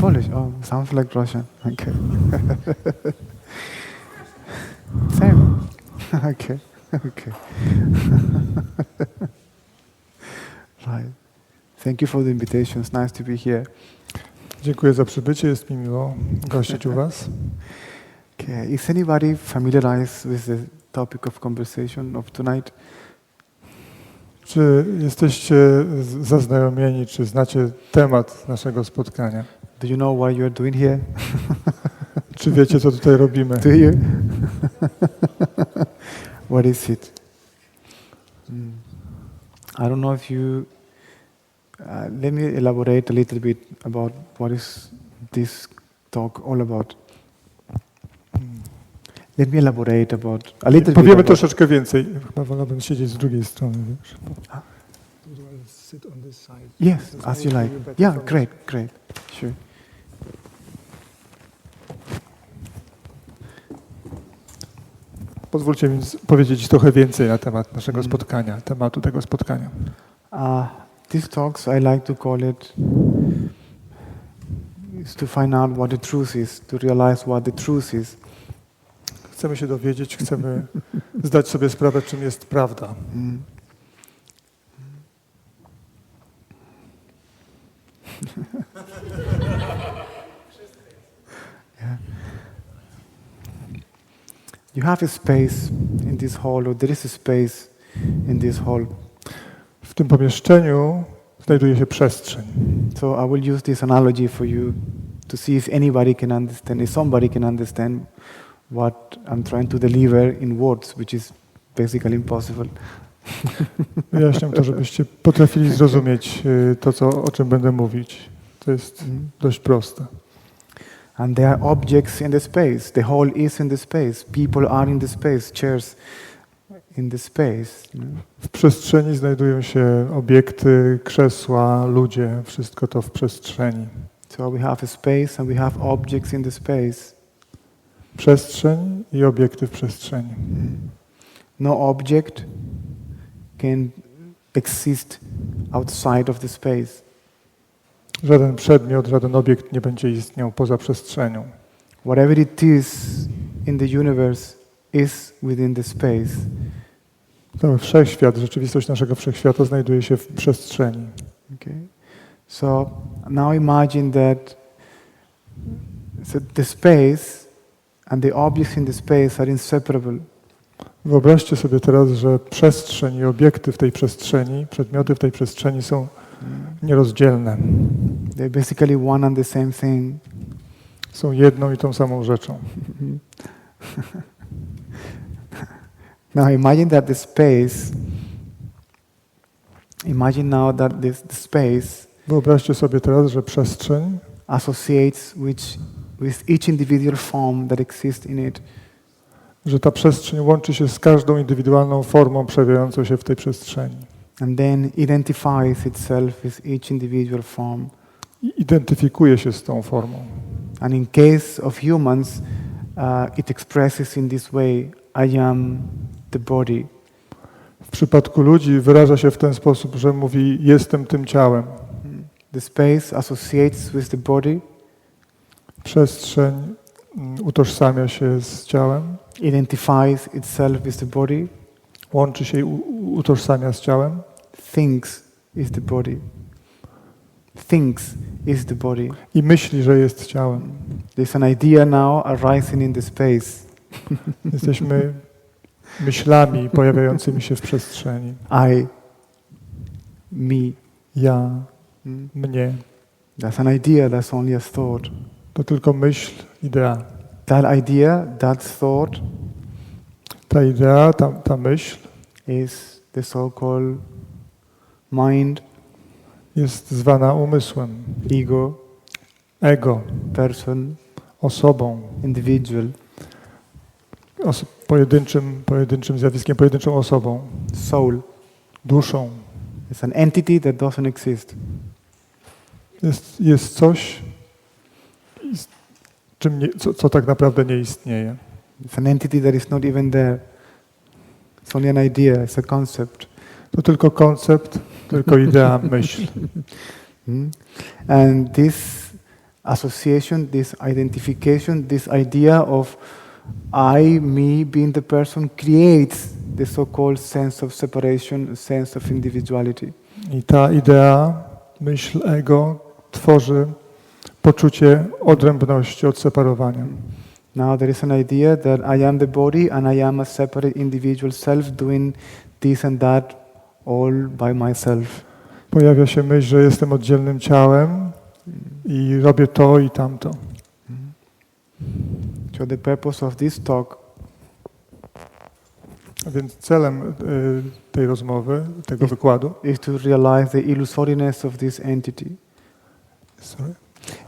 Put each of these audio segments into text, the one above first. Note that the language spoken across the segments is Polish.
Polish. Oh, sounds like Russian. Okay. Same. Okay. Okay. Right. Thank you for the invitation. It's nice to be here. Dziękuję za przybycie, jest mi miło gościć u Was. Okay. Is anybody familiarized with the topic of conversation of tonight? Czy jesteście zaznajomieni, czy znacie temat naszego spotkania? Do you know what you are doing here? Czy wiecie, co tutaj robimy? Do you? What is it? I don't know if you... let me elaborate a little bit about what is this talk all about. Let me elaborate about a little bit. Powiemy troszeczkę więcej. Chyba wolałbym siedzieć z drugiej strony, wiesz. Yes, as you like. Yeah, great. Sure. Pozwólcie mi powiedzieć trochę więcej na temat naszego spotkania, tematu tego spotkania. These talks, I like to call it, is to find out what the truth is, to realize what the truth is. Chcemy się dowiedzieć, chcemy zdać sobie sprawę, czym jest prawda. Yeah. You have a space in this hall, or there is a space in this hall. W tym pomieszczeniu znajduje się przestrzeń. So I will use this analogy for you to see if anybody can understand, if somebody can understand what I'm trying to deliver in words, which is basically impossible. Wyjaśniam to, żebyście potrafili zrozumieć to, o czym będę mówić. To jest dość proste. And there are objects in the space. The hall is in the space. People are in the space. Chairs in the space. W przestrzeni znajdują się obiekty, krzesła, ludzie. Wszystko to w przestrzeni. So we have a space and we have objects in the space. Przestrzeń i obiekty w przestrzeni. No object can exist outside of the space. Żaden przedmiot, żaden obiekt nie będzie istniał poza przestrzenią. Whatever it is in the universe is within the space. Cały wszechświat, rzeczywistość naszego wszechświata znajduje się w przestrzeni. Okay. So now imagine that the space and the objects in the space are inseparable. Wyobraźcie sobie teraz, że przestrzeń i obiekty w tej przestrzeni, przedmioty w tej przestrzeni są nierozdzielne. They're basically one and the same thing. Są jedną i tą samą rzeczą. Now imagine that the space, the space Wyobraźcie sobie teraz, że przestrzeń associates with each individual form that exists in it. Że ta przestrzeń łączy się z każdą indywidualną formą przejawiającą się w tej przestrzeni. And then identifies itself with each individual form. I identyfikuje się z tą formą. And in case of humans, it expresses in this way, I am the body. W przypadku ludzi wyraża się w ten sposób, że mówi, jestem tym ciałem. The space associates with the body. Przestrzeń utożsamia się z ciałem. Identifies itself with the body. Łączy się i utożsamia z ciałem. Thinks is the body. Thinks is the body. I myśli, że jest ciałem. There's an idea now arising in the space. Jesteśmy myślami pojawiającymi się w przestrzeni. I, me. Ja, mnie. That's an idea, that's only a thought. To tylko myśl, idea. That idea, that thought Ta idea, ta myśl is the so-called mind, jest zwana umysłem, ego, person, osobą, individual, pojedynczym zjawiskiem, pojedynczą osobą, soul, duszą. It's an entity that doesn't exist. Jest coś, co tak naprawdę nie istnieje. It's an entity that is not even there. It's only an idea, it's a concept. To tylko koncept, tylko idea, myśl. And this association, this identification, this idea of I, me, being the person creates the so-called sense of separation, sense of individuality. I ta idea, myśl ego tworzy poczucie odrębności, odseparowania. Now there is an idea that I am the body and I am a separate individual self doing this and that all by myself. Pojawia się myśl, że jestem oddzielnym ciałem i robię to i tamto. So the purpose of this talk A więc celem tej rozmowy, tego wykładu is to realize the illusoriness of this entity. sorry,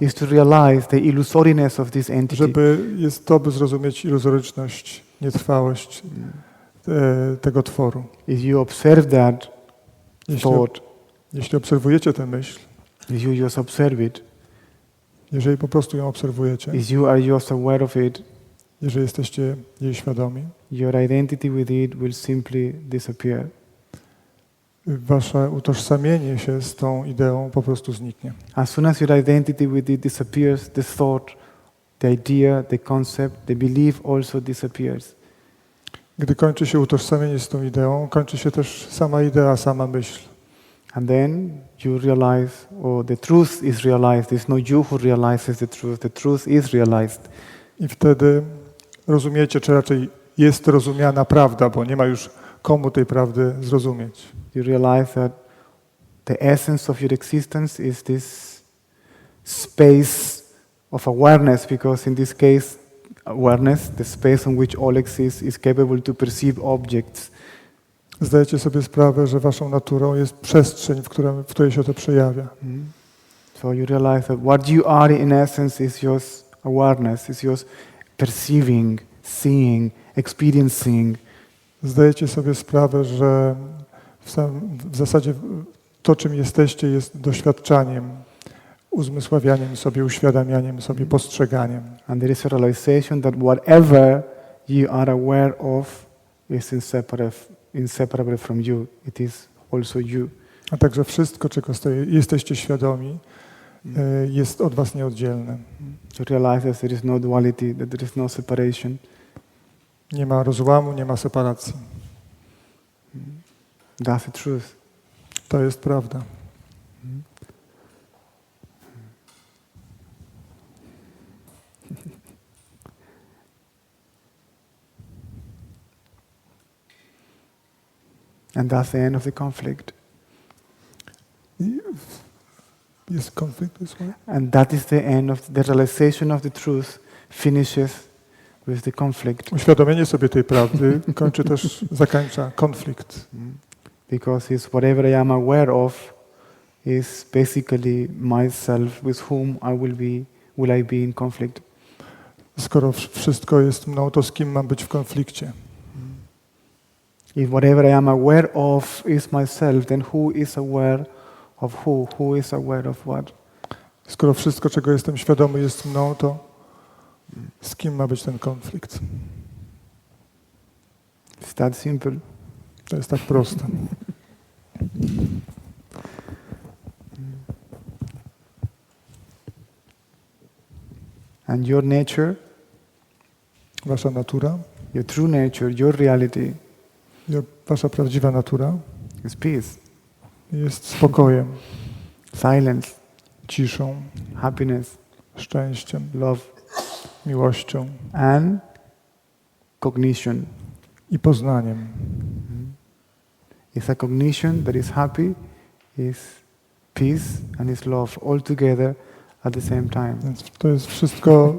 Is to realize the illusoriness of this entity. jest to, by zrozumieć iluzoryczność, nietrwałość tego tworu. If you observe that thought, Jeśli obserwujecie tę myśl, if you just observe it, jeżeli po prostu ją obserwujecie, if you are just aware of it, jeżeli jesteście jej świadomi, your identity with it will simply disappear. wasze utożsamienie się z tą ideą po prostu zniknie. As soon as your identity with it disappears, the thought, the idea, the concept, the belief also disappears. Gdy kończy się utożsamienie z tą ideą, kończy się też sama idea, sama myśl. And then you realize, or the truth is realized. There's no you who realizes the truth is realized. I wtedy rozumiecie, czy raczej jest rozumiana prawda, bo nie ma już komu tej prawdy zrozumieć. You realize that the essence of your existence is this space of awareness, because in this case, awareness, the space in which all exists, is capable to perceive objects. Zdajecie sobie sprawę, że waszą naturą jest przestrzeń, w której się to przejawia. So you realize that what you are in essence is just awareness, is just perceiving, seeing, experiencing. Zdajecie sobie sprawę, że w zasadzie to, czym jesteście, jest doświadczaniem, uzmysławianiem sobie, uświadamianiem sobie, postrzeganiem. And there is a realization that whatever you are aware of is inseparable from you. It is also you. A także wszystko, czego jesteście świadomi, jest od was nieoddzielne. To realize that there is no duality, that there is no separation. Nie ma rozłamu, nie ma separacji. That's the truth. To jest prawda. And that's the end of the conflict. Jest konflikt, jest what? And that is the end of the realization of the truth finishes with the conflict. Uświadomienie sobie tej prawdy zakończa konflikt. Because it's whatever I am aware of is basically myself with whom will I be in conflict. Skoro wszystko jest mną, to z kim mam być w konflikcie? If whatever I am aware of is myself, then who is aware of who? Who is aware of what? Skoro wszystko, czego jestem świadomy, jest mną, to z kim ma być ten konflikt? It's that simple. To jest tak proste. And your nature, Wasza natura, your true nature, your reality wasza prawdziwa natura is peace, jest spokojem, silence, ciszą, happiness, szczęściem, love, miłością and cognition. i poznaniem. It's a cognition that is happy, is peace, and is love all together at the same time. Więc to jest wszystko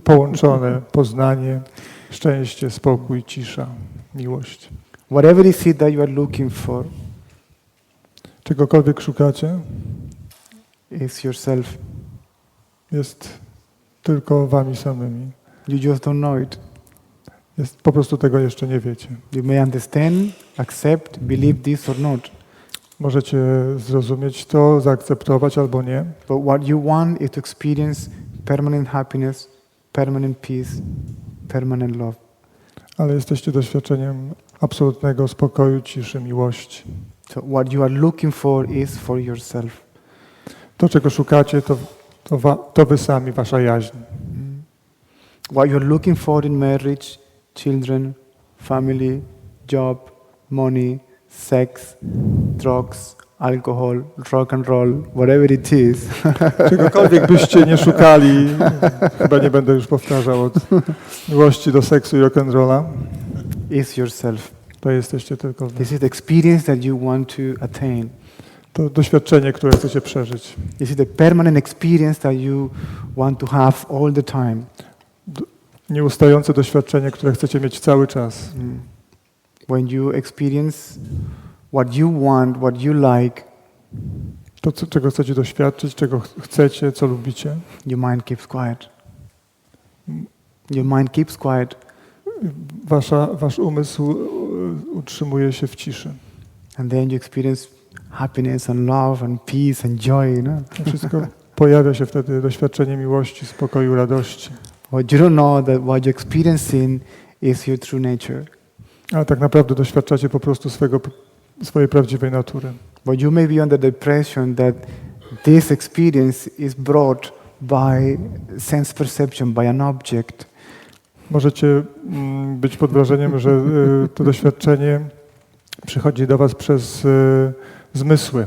połączone. Poznanie, szczęście, spokój, cisza, miłość. Whatever is it that you are looking for Czegokolwiek szukacie, is yourself. jest tylko wami samymi. You just don't know it. Po prostu tego jeszcze nie wiecie. You may understand, accept, believe this or not. Możecie zrozumieć to, zaakceptować albo nie. But what you want is to experience permanent happiness, permanent peace, permanent love. Ale jesteście doświadczeniem absolutnego spokoju, ciszy, miłości. So what you are looking for is for yourself. To, czego szukacie, to to wy sami, wasza jaźń. What you're looking for in marriage, children, family, job, money, sex, drugs, alcohol, rock and roll, whatever it is. Czegokolwiek byście nie szukali, chyba nie będę już powtarzał, od miłości do seksu i rock'n'rolla, is yourself. to jesteście tylko wy. This is the experience that you want to attain. To doświadczenie, które chcecie przeżyć. This is the permanent experience that you want to have all the time. Nieustające doświadczenie, które chcecie mieć cały czas. When you experience what you want, what you like, To, czego chcecie doświadczyć, czego chcecie, co lubicie. your mind keeps quiet. Your mind keeps quiet. Wasz umysł utrzymuje się w ciszy. And then you experience happiness and love and peace and joy, you know. Wszystko pojawia się wtedy doświadczenie miłości, spokoju, radości. But you don't know that what you're experiencing is your true nature. Ale tak naprawdę doświadczacie po prostu swojej prawdziwej natury. But you may be under the impression that this experience is brought by sense perception, by an object. Możecie być pod wrażeniem, że to doświadczenie przychodzi do was przez zmysły.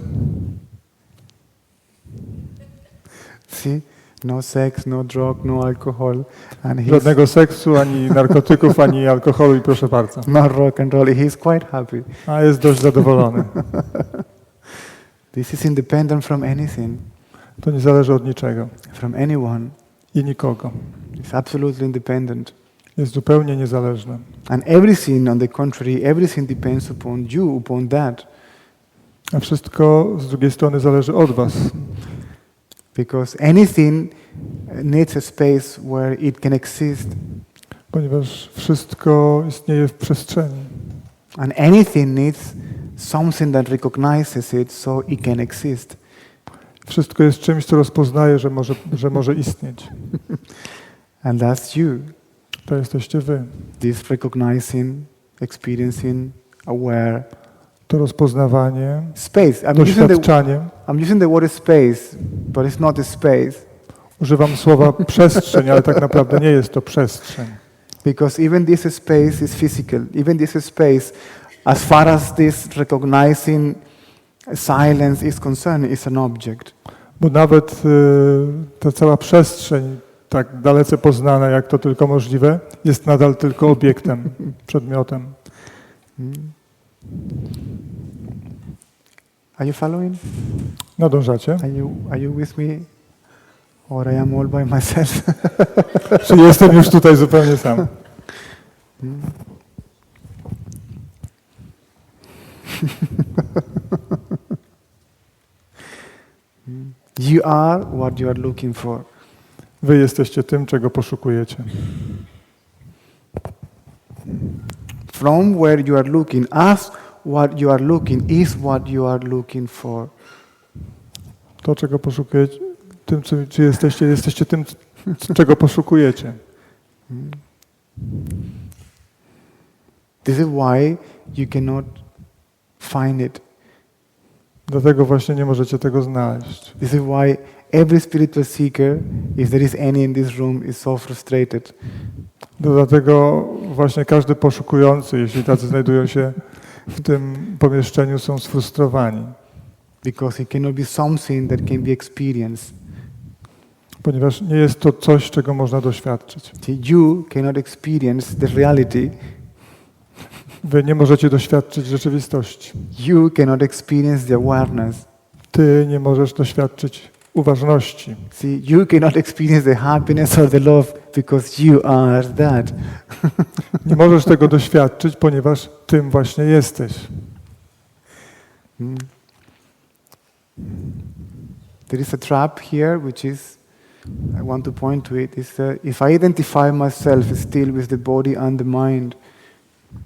See? No sex, no drug, no alcohol. And Żadnego seksu, ani narkotyków, ani alkoholu i proszę bardzo. no rock and roll. He's quite happy. A jest dość zadowolony. This is independent from anything, To nie zależy od niczego from anyone. i nikogo. It's absolutely independent. Jest zupełnie niezależne. And everything, on the contrary, everything depends upon you, upon that. A wszystko z drugiej strony zależy od was. Because anything needs a space where it can exist. Ponieważ wszystko istnieje w przestrzeni. And anything needs something that recognizes it so it can exist. Wszystko jest czymś, co rozpoznaje, że może istnieć. And that's you. To jesteście wy. This recognizing, experiencing, aware. To rozpoznawanie, Space. doświadczanie. I'm using the word space, but it's not a space. Używam słowa przestrzeń, ale tak naprawdę nie jest to przestrzeń. Because even this space is physical. Even this space, as far as this recognizing silence is concerned, is an object. Bo nawet ta cała przestrzeń, tak dalece poznana, jak to tylko możliwe, jest nadal tylko obiektem, przedmiotem. Are you following? Nadążacie? Are you with me? Or I am all by myself? Czy jestem już tutaj zupełnie sam? You are what you are looking for. Wy jesteście tym, czego poszukujecie. From where you are looking, as what you are looking is what you are looking for. To, czego poszukujecie, tym, czy jesteście tym, czego poszukujecie. This is why you cannot find it. Dlatego właśnie nie możecie tego znaleźć. This is why every spiritual seeker, if there is any in this room, is so frustrated. Dlatego właśnie każdy poszukujący, jeśli tacy znajdują się w tym pomieszczeniu, są sfrustrowani. Because it cannot be something that can be experienced. Ponieważ nie jest to coś, czego można doświadczyć. You cannot experience the reality. Wy nie możecie doświadczyć rzeczywistości. You cannot experience the awareness. Ty nie możesz doświadczyć uważności. See, you cannot experience the happiness or the love because you are that. Nie możesz tego doświadczyć, ponieważ tym właśnie jesteś. There is a trap here, which is, I want to point to it, is if I identify myself still with the body and the mind,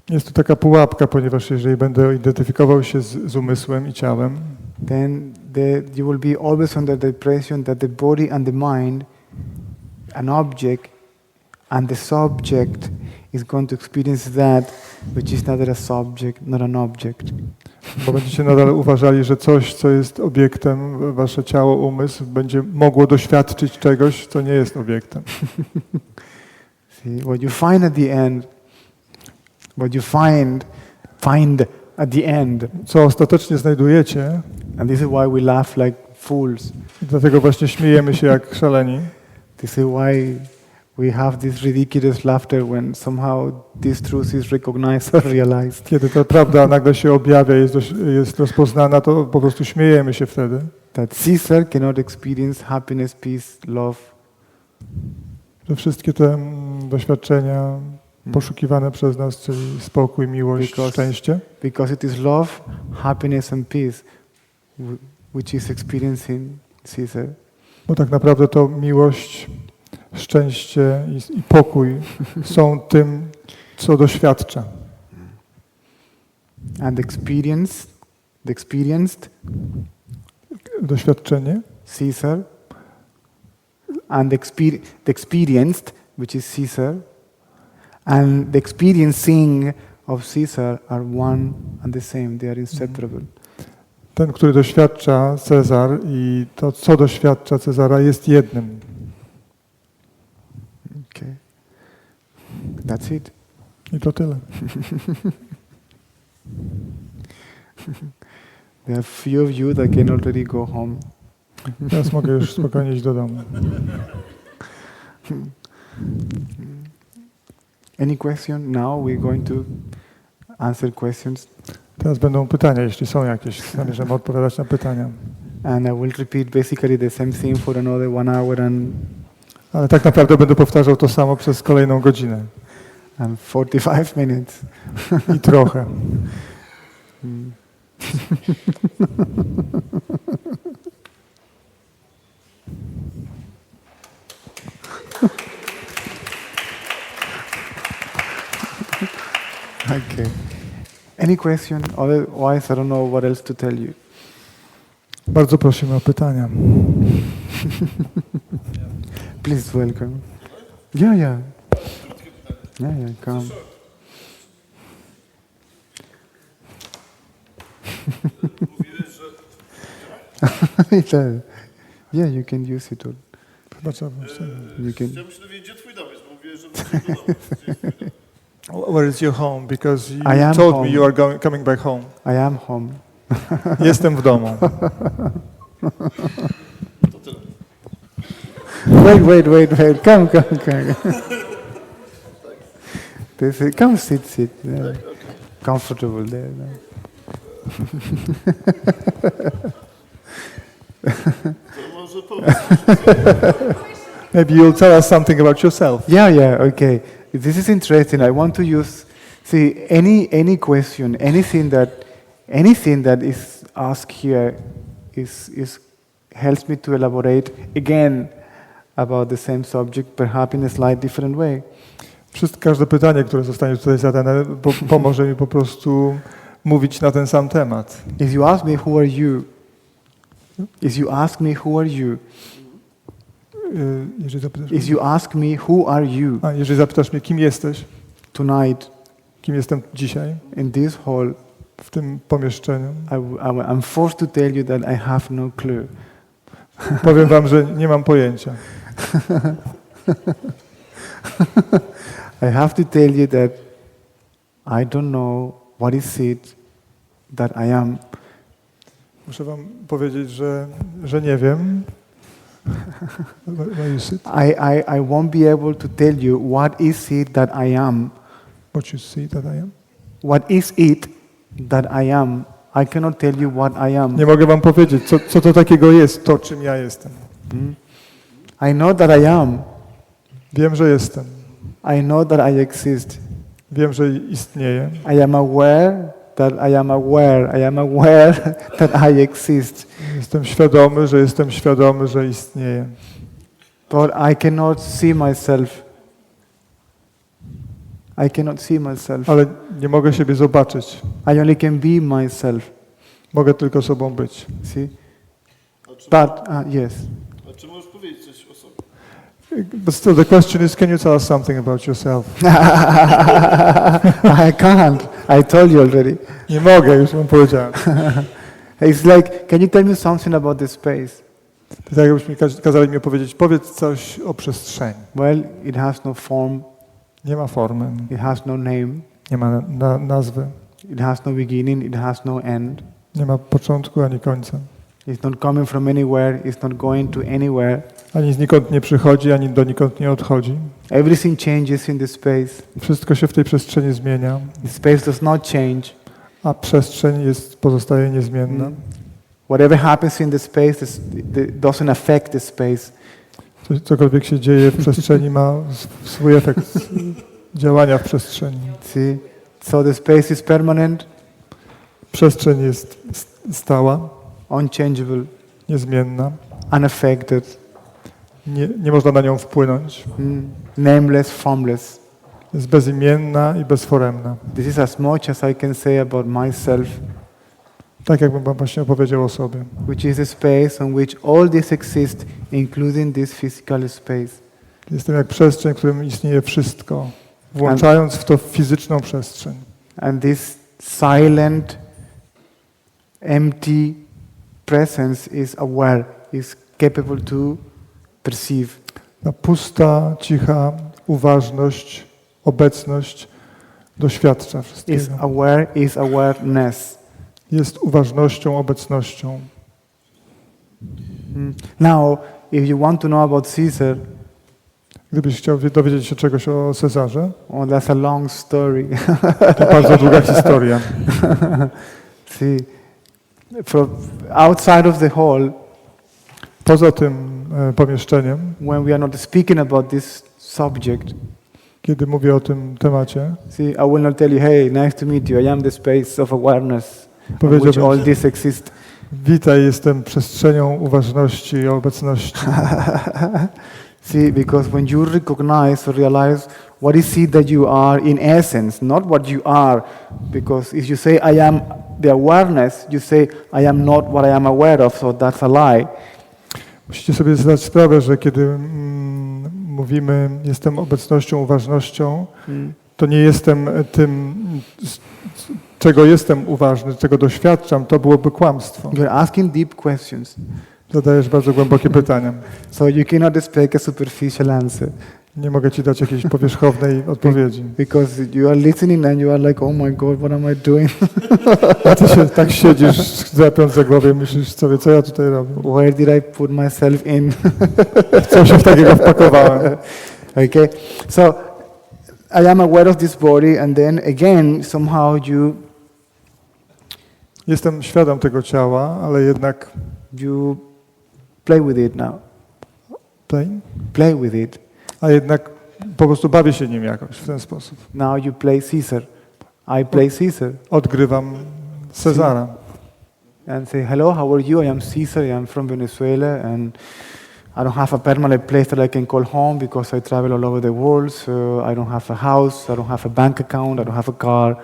Jest to taka pułapka, ponieważ jeżeli będę identyfikował się z umysłem i ciałem, then you will be always under the impression that the body and the mind, an object, and the subject is going to experience that which is not a subject, not an object. Bo będziecie nadal uważali, że coś, co jest obiektem, wasze ciało, umysł, będzie mogło doświadczyć czegoś, co nie jest obiektem. See, what you find at the end, what you find at the end, Co ostatecznie znajdujecie, and this is why we laugh like fools. i dlatego właśnie śmiejemy się jak szaleni. This is why we have this ridiculous laughter when somehow this truth is recognized or realized. Kiedy ta prawda nagle się objawia, jest rozpoznana, to po prostu śmiejemy się wtedy. That Cesar cannot experience happiness, peace, love, Że wszystkie te doświadczenia poszukiwane przez nas, czyli spokój, miłość, szczęście, because it is love, happiness and peace which is experiencing Cesar. bo tak naprawdę to miłość, szczęście i pokój są tym, co doświadcza. And the experienced Doświadczenie Cesar and the experienced, which is Cesar, and the experiencing of Cesar are one and the same. They are inseparable. ten, który doświadcza Cezar i to, co doświadcza Cezara, jest jednym. Okay. That's it. I to tyle. There are few of you that can already go home. Teraz mogę już spokojnie iść do domu. Any question? Now we're going to answer questions. Teraz będą pytania, jeśli są jakieś. Zamierzam odpowiadać na pytania. And I will repeat basically the same thing for another 1 hour Ale tak naprawdę będę powtarzał to samo przez kolejną godzinę. and 45 minutes. I trochę. Okay. Any question? Otherwise, I don't know what else to tell you. Bardzo prosimy o pytania. Please welcome. Yeah, yeah. Yeah, come. Yeah, you can use it all. Chyba trzeba You can. Ja muszę dowiedzieć, gdzie twój dom jest, bo mówiłeś, że wrócisz do domu. Gdzie jest twój dom? Where is your home? Because you I am told home. me you are coming back home. I am home. Jestem w domu. To tyle. Wait. Come. Come sit. Yeah. Comfortable there. No? To może powiedz. Maybe you'll tell us something about yourself. Yeah, okay. This is interesting. I want to use, any question, anything that is asked here is helps me to elaborate again about the same subject, perhaps in a slightly different way. Każde pytanie, które zostanie tutaj zadane, pomoże mi po prostu mówić na ten sam temat. If you ask me who are you, Jeżeli zapytasz mnie, kim jesteś, tonight, kim jestem dzisiaj, in this hall, w tym pomieszczeniu, I'm forced to tell you that I have no clue. powiem wam, że nie mam pojęcia. I have to tell you that I don't know what is it that I am. Muszę wam powiedzieć, że nie wiem. I won't be able to tell you what is it that I am. What you see that I am? What is it that I am? I cannot tell you what I am. Nie mogę wam powiedzieć, co to takiego jest, to czym ja jestem. I know that I am. Wiem, że jestem. I know that I exist. Wiem, że istnieję. I am aware that I am aware. I am aware that I exist. Jestem świadomy, że istnieję. But I cannot see myself. I cannot see myself. Ale nie mogę siebie zobaczyć. I only can be myself. Mogę tylko sobą być. See? But, yes. A czy możesz powiedzieć coś o sobie? But still, the question is, can you tell us something about yourself? I can't. I told you already. Nie mogę, już wam powiedziałem. It's like, can you tell me something about the space? To tak jakbyśmy kazali mi opowiedzieć, powiedz coś o przestrzeni. Well, it has no form. Nie ma formy, It has no name. nie ma nazwy, It has no beginning. It has no end. nie ma początku ani końca. It's not coming from anywhere. It's not going to anywhere. Ani znikąd nie przychodzi, ani donikąd nie odchodzi. Everything changes in the space. Wszystko się w tej przestrzeni zmienia, The space does not change. a przestrzeń pozostaje niezmienna. Whatever happens in the space doesn't affect the space. Cokolwiek się dzieje w przestrzeni ma swój efekt działania w przestrzeni. See? So the space is permanent, Przestrzeń jest stała, unchangeable, niezmienna. unaffected, Nie można na nią wpłynąć. nameless, formless. Jest bezimienna i bezforemna. This is as much as I can say about myself, Tak jakbym wam właśnie opowiedział o sobie. which is a space on which all this exists, including this physical space. Jestem jak przestrzeń, w którym istnieje wszystko, włączając w to fizyczną przestrzeń. And this silent, empty presence is aware, is capable to perceive. Ta pusta, cicha uważność, obecność doświadcza Is wszystkiego. aware, is awareness. Jest uważnością, obecnością. Now, if you want to know about Cesar, Gdybyś chciał dowiedzieć się czegoś o Cezarze, oh, that's a long story. to bardzo długa historia. See, from outside of the hall, Poza tym pomieszczeniem, when we are not speaking about this subject, kiedy mówię o tym temacie, see, I will not tell you, hey, nice to meet you. I am the space of awareness, in which powiedziałbym, all this exists. witaj, jestem przestrzenią uważności i obecności. See, because when you recognize or realize what is it that you are in essence, not what you are, because if you say I am the awareness, you say I am not what I am aware of, so that's a lie. Musicie sobie zdać sprawę, że kiedy mówimy jestem obecnością, uważnością, to nie jestem tym, czego jestem uważny, czego doświadczam, to byłoby kłamstwo. You're asking deep questions, Zadajesz bardzo głębokie pytania. so you cannot expect a superficial answer, Nie mogę ci dać jakiejś powierzchownej odpowiedzi. because you are listening and you are like, oh my God, what am I doing? A ty się tak siedzisz, zapiąc za głowę, myślisz sobie, co ja tutaj robię? Where did I put myself in? Co się w takiego wpakowałem? Okay, so I am aware of this body, and then again, somehow Jestem świadom tego ciała, ale jednak you play with it now. Play with it. a jednak po prostu bawię się nim jakoś w ten sposób. Now you play Cesar. I play Cesar. Odgrywam Cezara. And say, hello, how are you? I am Cesar. I am from Venezuela, and I don't have a permanent place that I can call home because I travel all over the world. So I don't have a house. I don't have a bank account. I don't have a car.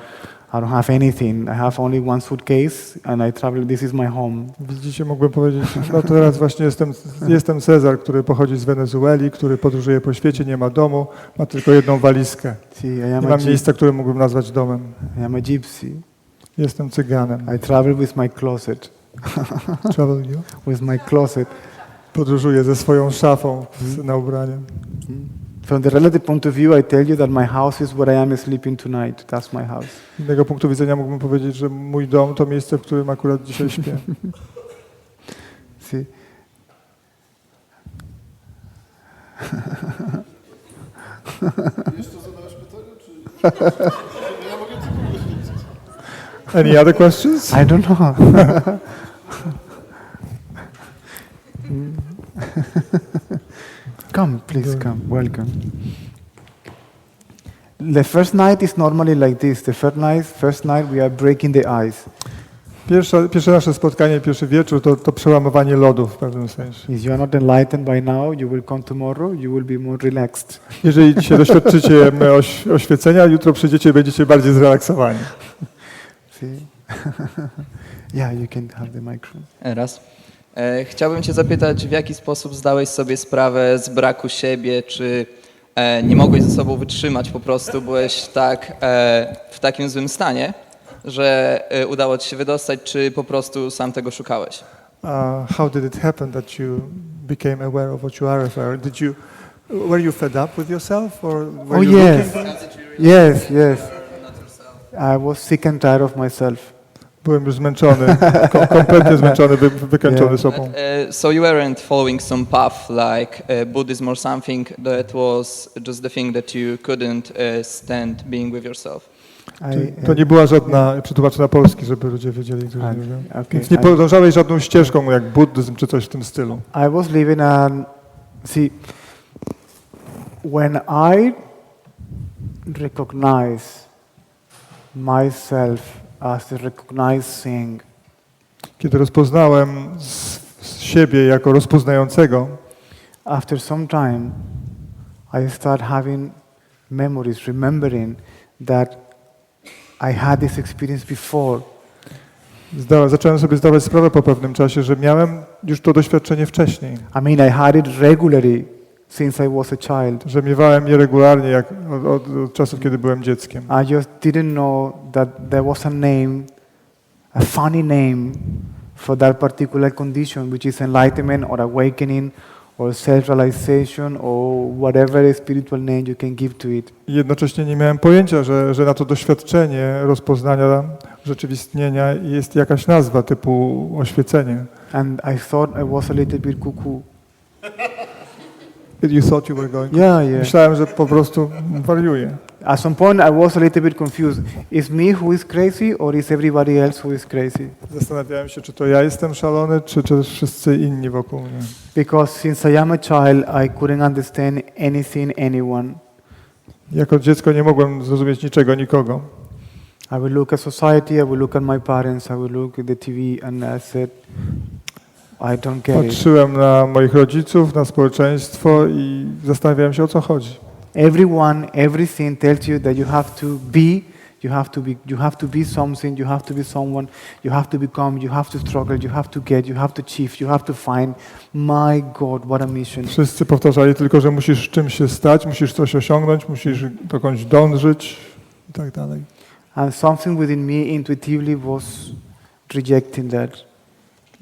I don't have anything. I have only one suitcase, and I travel. This is my home. Widzicie, mógłbym powiedzieć, no teraz właśnie jestem Cezar, który pochodzi z Wenezueli, który podróżuje po świecie, nie ma domu, ma tylko jedną walizkę. See, Nie mam miejsca, które mógłbym nazwać domem. I am a gypsy. Jestem cyganem. I travel with my closet. Travel you? With my closet. Podróżuję ze swoją szafą na ubranie. From the relative point of view, I tell you that my house is where I am sleeping tonight. That's my house. Z innego punktu widzenia mógłbym powiedzieć, że mój dom to miejsce, w którym akurat dzisiaj śpię. See? Jeszcze zadałeś pytanie, czy... Ja mogę tylko powiedzieć. Any other questions? I don't know. Come, please come. Welcome. The first night is normally like this. The first night we are breaking the ice. Pierwsze nasze spotkanie, pierwszy wieczór to przełamywanie lodu w pewnym sensie. If you are not enlightened by now, you will come tomorrow, you will be more relaxed. Jeżeli dzisiaj doświadczycie oświecenia, jutro przyjdziecie i będziecie bardziej zrelaksowani. See? Yeah, you can have the microphone. Raz. Chciałbym Cię zapytać, w jaki sposób zdałeś sobie sprawę z braku siebie, czy nie mogłeś ze sobą wytrzymać, po prostu byłeś w takim złym stanie, że udało Ci się wydostać, czy po prostu sam tego szukałeś? How did it happen that you became aware of what you are aware? Were you fed up with yourself, or were Oh you yes, looking? yes, yes. I was sick and tired of myself. Byłem już zmęczony, kompletnie zmęczony, wykańczony Yeah. sobą. So you weren't following some path like Buddhism or something that was just the thing that you couldn't stand being with yourself? To nie była żadna, przetłumaczę na polski, żeby ludzie wiedzieli, którzy nie wiem. Okay. Więc nie podążałeś żadną ścieżką jak buddyzm czy coś w tym stylu. I was living see, when I recognize myself as a recognizing, Kiedy rozpoznałem z siebie jako rozpoznającego, after some time, I start having memories, remembering that I had this experience before. zacząłem sobie zdawać sprawę po pewnym czasie, że miałem już to doświadczenie wcześniej. I mean, I had it regularly since I was a child. Że miewałem je regularnie jak od czasów, kiedy byłem dzieckiem. I just didn't know that there was a name, a funny name for that particular condition, which is enlightenment or awakening or self-realization or whatever spiritual name you can give to it. I jednocześnie nie miałem pojęcia, że na to doświadczenie rozpoznania rzeczywistnienia jest jakaś nazwa typu oświecenie. And I thought I was a little bit cuckoo. You thought you were going. Yeah, yeah. Myślałem, że po prostu wariuję. At some point I was a little bit confused. Is me who is crazy or is everybody else who is crazy? Zastanawiałem się, czy to ja jestem szalony, czy wszyscy inni wokół mnie. Because since I am a child, I couldn't understand anything, anyone. Jako dziecko nie mogłem zrozumieć niczego, nikogo. I would look at society, I would look at my parents, I would look at the TV and I said, I don't get it. Patrzyłem na moich rodziców, na społeczeństwo i zastanawiałem się, o co chodzi. Everyone, everything tells you that you have to be, you have to be something, you have to be someone, you have to become, you have to struggle, you have to get, you have to achieve, you have to find. My God, what a mission. Wszyscy powtarzali tylko, że musisz czymś się stać, musisz coś osiągnąć, musisz dokądś dążyć i tak dalej. And something within me intuitively was rejecting that.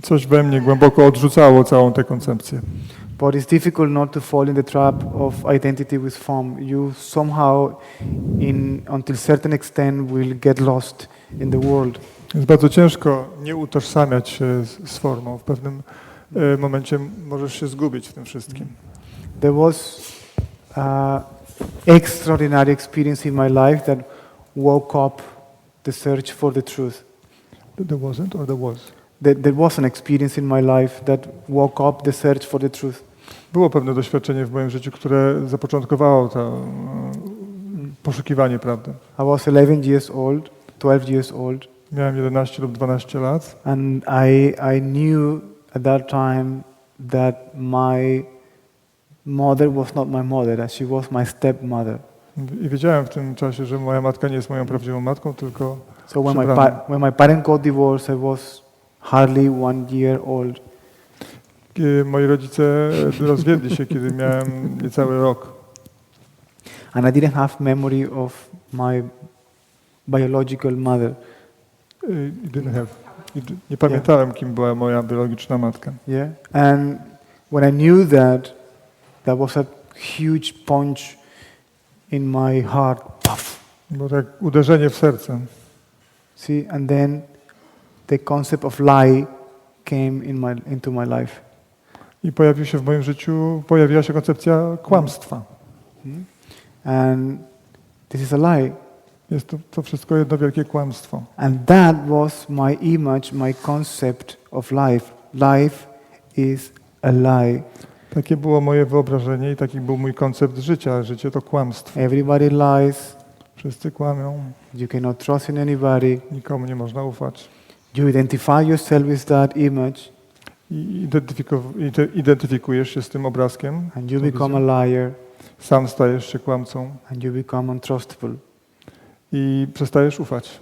Coś we mnie głęboko odrzucało całą tę koncepcję. But it's difficult not to fall in the trap of identity with form. You somehow, until certain extent, will get lost in the world. Jest bardzo ciężko nie utożsamiać się z formą. W pewnym momencie możesz się zgubić w tym wszystkim. There was extraordinary experience in my life that woke up the search for the truth. There wasn't or there was? There was an experience in my life that woke up the search for the truth. Było pewne doświadczenie w moim życiu, które zapoczątkowało to poszukiwanie prawdy. I was 11 years old, 12 years old. Miałem 11 lub 12 lat. And I knew at that time that my mother was not my mother, that she was my stepmother. I wiedziałem w tym czasie, że moja matka nie jest moją prawdziwą matką, tylko So przybraną. when my parents got divorced, I was hardly 1 year old. Moi rodzice rozwiedli się, kiedy miałem niecały rok. And I didn't have memory of my biological mother. Nie pamiętałem, kim była moja biologiczna matka. Yeah. And when I knew that, that was a huge punch in my heart. Puff. Było tak uderzenie w serce. See, and then the concept of lie came into my life. I pojawiła się koncepcja kłamstwa. And this is a lie. Jest to wszystko jedno wielkie kłamstwo. And that was my image, my concept of life. Life is a lie. Takie było moje wyobrażenie i taki był mój koncept życia. Życie to kłamstwo. Everybody lies. Wszyscy kłamią. You cannot trust in anybody. Nikomu nie można ufać. You identify yourself with that image. I identyfikujesz się z tym obrazkiem. And you become a liar. Sam stajesz się kłamcą. And you become untrustable. I przestajesz ufać.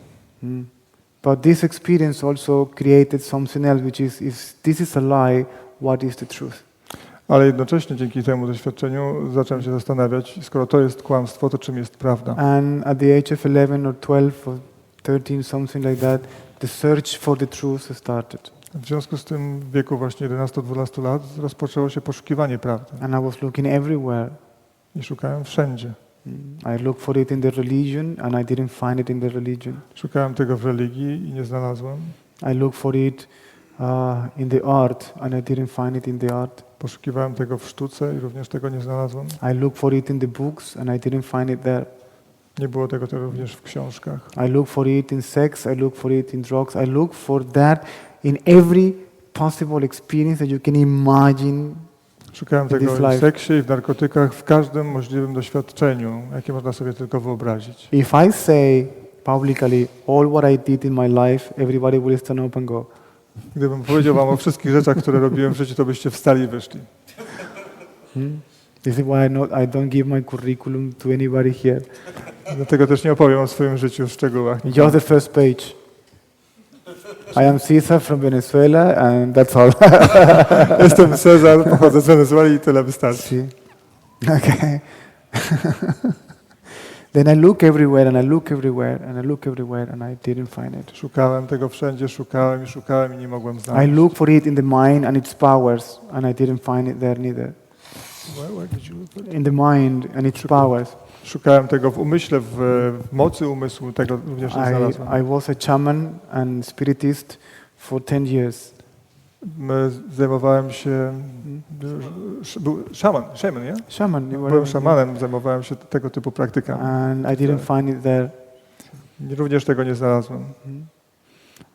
But this experience also created something else, which is, if this is a lie, what is the truth? Ale jednocześnie dzięki temu doświadczeniu zacząłem się zastanawiać, skoro to jest kłamstwo, to czym jest prawda? And at the age of 11 or 12 or 13, something like that, the search for the truth started. W związku z tym w wieku właśnie 11-12 lat rozpoczęło się poszukiwanie prawdy. And I was looking everywhere. I szukałem wszędzie. I looked for it in the religion, and I didn't find it in the religion. Szukałem tego w religii i nie znalazłem. I looked for it in the art, and I didn't find it in the art. Poszukiwałem tego w sztuce i również tego nie znalazłem. I looked for it in the books, and I didn't find it there. Nie było tego również w książkach. I looked for it in sex, I looked for it in drugs, I looked for that in every possible experience that you can imagine. Szukałem in tego this w life. seksie i w narkotykach, w każdym możliwym doświadczeniu, jakie można sobie tylko wyobrazić. If I say publicly all what I did in my life, everybody will stand up and go. Gdybym powiedział wam o wszystkich rzeczach, które robiłem w życiu, to byście wstali i wyszli. This is why I don't give my curriculum to anybody here. Dlatego też nie opowiem o swoim życiu w szczegółach. Just the first page. I am Cesar from Venezuela, and that's all. Jestem Cezar, pochodzę z Wenezueli i tyle wystarczy. See? Okay. Then I look everywhere, and I look everywhere, and I look everywhere, and I didn't find it. Szukałem tego wszędzie, szukałem i nie mogłem I znaleźć. look for it in the mind and its powers, and I didn't find it there neither. Where did you look for it? In the mind and its powers. Szukałem tego w umyśle, w mocy umysłu, tego również nie znalazłem. I was a shaman and spiritist for 10 years. Zajmowałem się, był szaman, nie? Shaman. Byłem szamanem, zajmowałem się tego typu praktykami. And I didn't find it there. Również tego nie znalazłem.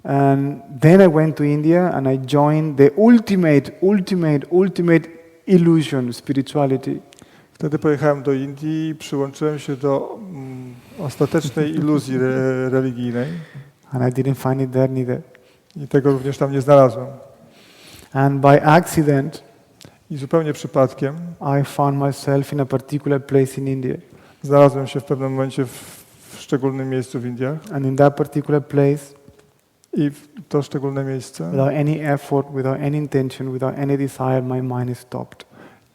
And then I went to India and I joined the ultimate illusion, spirituality. Wtedy pojechałem do Indii i przyłączyłem się do ostatecznej iluzji religijnej. And I didn't find it there neither. I tego również tam nie znalazłem. And by accident, I zupełnie przypadkiem I found myself in a particular place in India. znalazłem się w pewnym momencie w szczególnym miejscu w Indiach. And in that particular place, I w to szczególne miejsce, without any effort, without any intention, without any desire, my mind is stopped.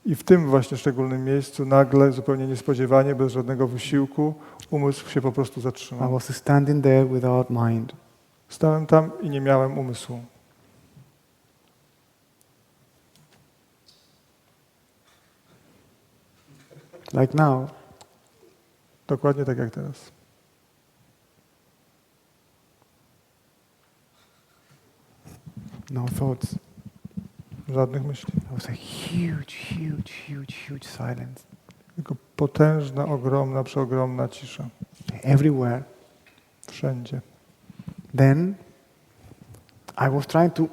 i w tym właśnie szczególnym miejscu nagle, zupełnie niespodziewanie, bez żadnego wysiłku, umysł się po prostu I zatrzymał. was standing there without mind. Stałem tam i nie miałem umysłu. Like now. Dokładnie tak jak teraz. No thoughts. Żadnych myśli. It was a huge silence. Tylko potężna, ogromna, przeogromna cisza. Everywhere. Wszędzie. Then I was trying to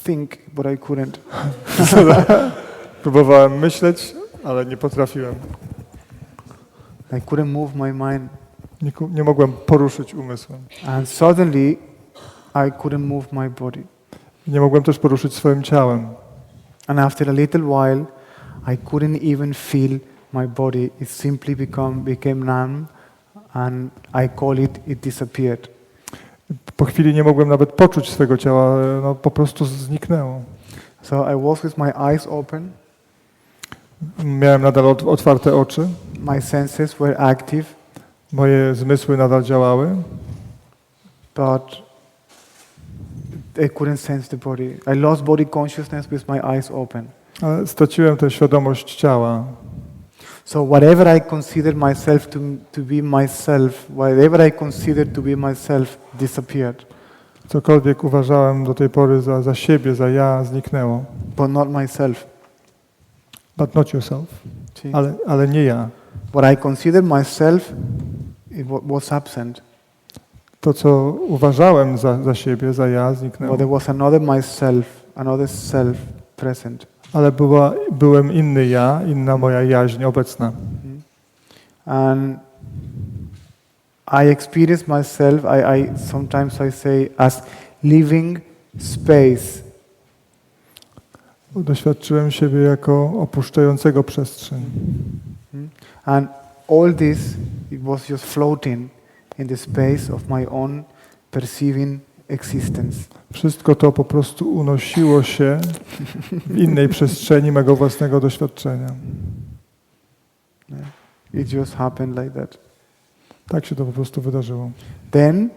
think, but I couldn't. Próbowałem myśleć, ale nie potrafiłem. I couldn't move my mind. Nie mogłem poruszyć umysłem. And suddenly I couldn't move my body. Nie mogłem też poruszyć swoim ciałem. And after a little while, I couldn't even feel my body. It simply became numb, and I call it disappeared. Po chwili nie mogłem nawet poczuć swego ciała, no po prostu zniknęło. So I was with my eyes open. Miałem nadal otwarte oczy, My senses were active, moje zmysły nadal działały, but I couldn't sense the body. I lost body consciousness with my eyes open. ale straciłem tę świadomość ciała. So whatever I considered myself to be myself, whatever I considered to be myself disappeared. Cokolwiek uważałem do tej pory za siebie, za ja, zniknęło. But not myself. But not yourself. See? Ale nie ja. What I considered myself, it was absent. To, co uważałem za siebie, za ja, But zniknęło. there was another myself, another self present. Ale byłem inny ja, inna moja jaźń obecna. And I experienced myself, sometimes I say, as living space. Doświadczyłem siebie jako opuszczającego przestrzeń. And all this, it was just floating in the space of my own perceiving existence. Wszystko to po prostu unosiło się w innej przestrzeni mego własnego doświadczenia. It just happened like that. Tak się to po prostu wydarzyło. Then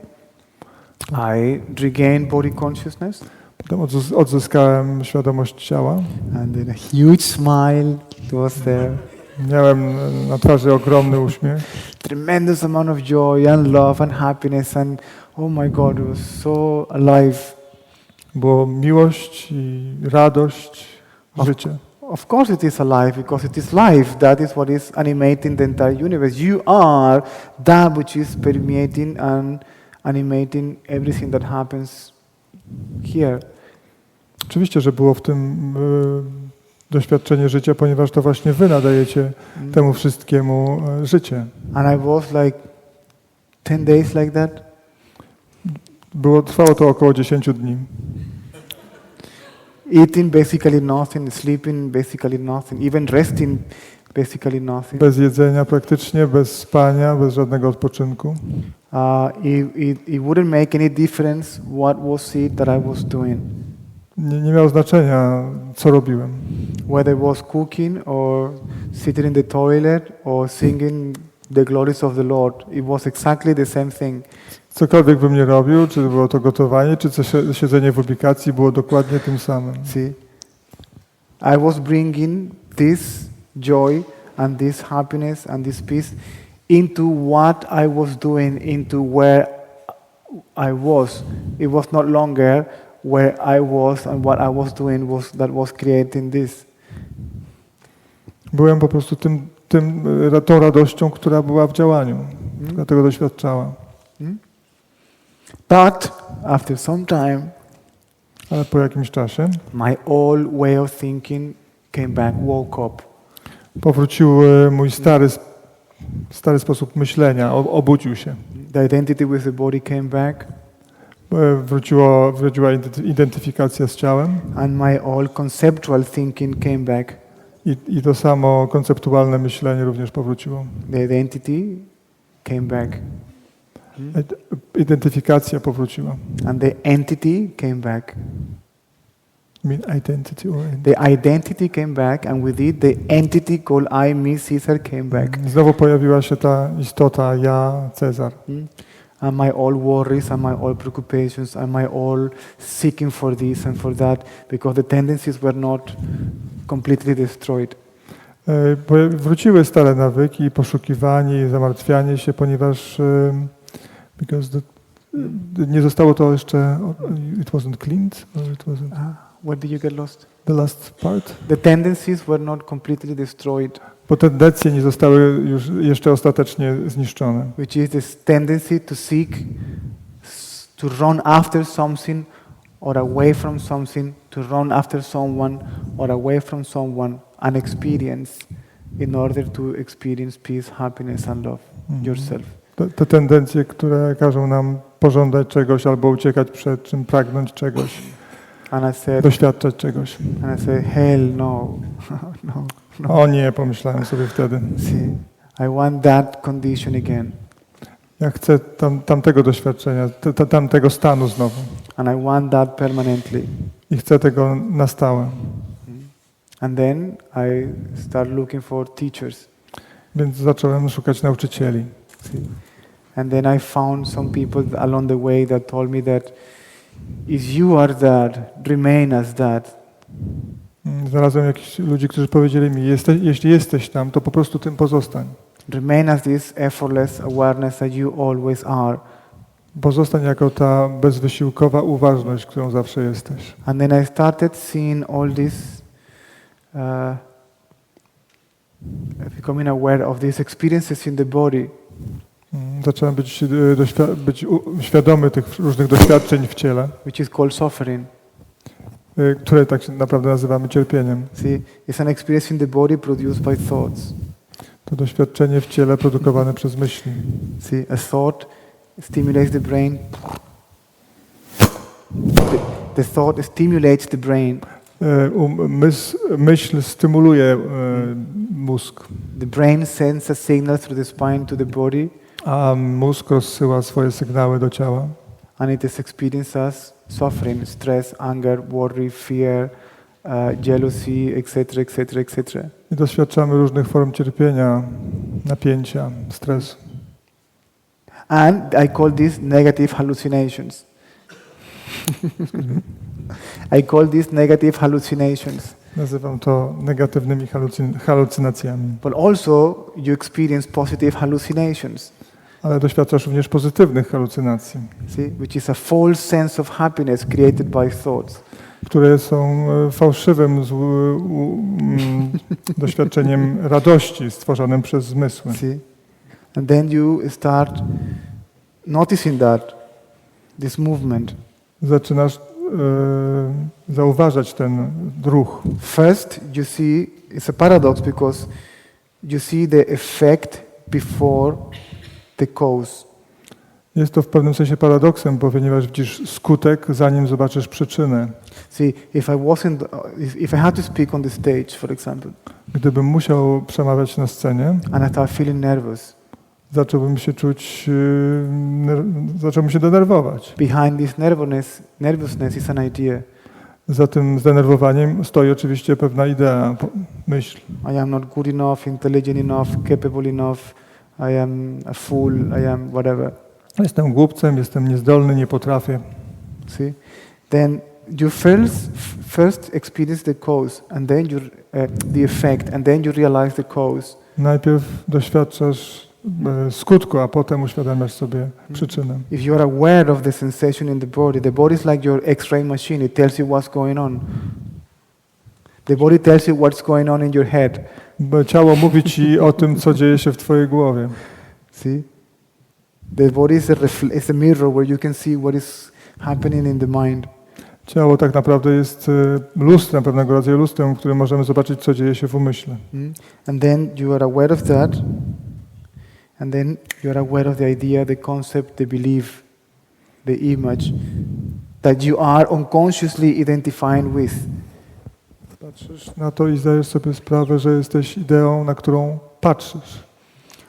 I regained body consciousness, Potem odzyskałem świadomość ciała. and then a huge smile was there. Miałem na twarzy ogromny uśmiech. Tremendous amount of joy and love and happiness, and oh my God, it was so alive. Było miłość i radość, życie. Of course it is alive, because it is life. That is what is animating the entire universe. You are that which is permeating and animating everything that happens here. Oczywiście, że było w tym doświadczenie życia, ponieważ to właśnie wy nadajecie temu wszystkiemu życie. And I was like 10 days like that. Trwało to około 10 dni. Eating basically nothing, sleeping basically nothing, even resting basically nothing. Bez jedzenia praktycznie, bez spania, bez żadnego odpoczynku. It wouldn't make any difference what was it that I was doing. Nie miało znaczenia, co robiłem. Whether it was cooking or sitting in the toilet or singing the glories of the Lord, it was exactly the same thing. Cokolwiek bym nie robił, czy było to gotowanie, czy siedzenie w ubikacji, było dokładnie tym samym. See, I was bringing this joy and this happiness and this peace into what I was doing, into where I was. It was not longer where I was and what I was doing that was creating this. Byłem po prostu tą radością, która była w działaniu, która tego doświadczała. But after some time, Ale po jakimś czasie my old way of thinking came back, woke up. powrócił mój stary sposób myślenia, obudził się. The identity with the body came back, Wróciła identyfikacja z ciałem and my old conceptual thinking came back. i to samo konceptualne myślenie również powróciło. The identity came back, Identyfikacja powróciła. and the entity came back. Identity or The identity came back, and with it, the entity called I, me, Cesar came back. Znowu pojawiła się ta istota, ja, Cezar. And my old worries and my old preoccupations and my old seeking for this and for that, because the tendencies were not completely destroyed. Wróciły stare nawyki, poszukiwanie, zamartwianie się, ponieważ nie zostało to jeszcze, it wasn't cleaned, or it wasn't... Where did you get lost? The last part? The tendencies were not completely destroyed, Bo tendencje nie zostały już jeszcze ostatecznie zniszczone. which is this tendency to seek, to run after something or away from something, to run after someone or away from someone, an experience in order to experience peace, happiness and love yourself. Te tendencje, które każą nam pożądać czegoś albo uciekać przed czym, pragnąć czegoś, And I said, doświadczać czegoś. hell no, no. O nie, pomyślałem sobie wtedy. See, I want that condition again. Ja chcę tamtego doświadczenia, tamtego stanu znowu. And I want that permanently. I chcę tego na stałe. And then I start looking for teachers. Więc zacząłem szukać nauczycieli. See? And then I found some people along the way that told me that if you are that, remain as that. Znalazłem jakichś ludzi, którzy powiedzieli mi, jeśli jesteś tam, to po prostu tym pozostań. Remain as this effortless awareness that you always are. Pozostań jako ta bezwysiłkowa uważność, którą zawsze jesteś. And then I started seeing all this, becoming aware of these experiences in the body. Zacząłem być świadomy tych różnych doświadczeń w ciele, Which is called suffering. które tak naprawdę nazywamy cierpieniem. See, it's an experience in the body produced by thoughts. To doświadczenie w ciele produkowane przez myśli. See, a thought stimulates the brain. The thought stimulates the brain. Myśl stymuluje mózg, The brain sends a signal through the spine to the body, a mózg rozsyła swoje sygnały do ciała. and it is experienced as suffering, stress, anger, worry, fear, jealousy, etc., etc., etc. I doświadczamy różnych form cierpienia, napięcia, stresu. And I call this negative hallucinations. I call these negative hallucinations. Nazywam to negatywnymi halucynacjami. But also you experience positive hallucinations. Ale doświadczasz również pozytywnych halucynacji, See, which is a false sense of happiness created by thoughts. które są fałszywym doświadczeniem radości stworzonym przez zmysły. See, and then you start noticing this movement. Zaczynasz zauważać ten ruch. First, you see it's a paradox because you see the effect before the cause. Jest to w pewnym sensie paradoksem, ponieważ widzisz skutek, zanim zobaczysz przyczynę. See, if I had to speak on the stage, for example, Gdybym musiał przemawiać na scenie, and I start feeling nervous, zacząłbym się denerwować. behind this nervousness is an idea. Za tym zdenerwowaniem stoi oczywiście pewna idea, myśl. I am not good enough, intelligent enough, capable enough, I am a fool, I am whatever. Jestem głupcem, jestem niezdolny, nie potrafię. See? Then you first experience the cause, and then the effect, and then you realize the cause. Najpierw doświadczasz skutku, a potem uświadamiasz sobie przyczynę. If you are aware of the sensation in the body is like your X-ray machine. It tells you what's going on. The body tells you what's going on in your head. Bo ciało mówi ci o tym, co dzieje się w twojej głowie. See? The body is a mirror where you can see what is happening in the mind. Ciało tak naprawdę jest lustrem, pewnego rodzaju lustrem, w którym możemy zobaczyć, co dzieje się w umyśle. And then you are aware of that. And then you are aware of the idea, the concept, the belief, the image that you are unconsciously identifying with. Patrzysz na to i zdajesz sobie sprawę, że jesteś ideą, na którą patrzysz.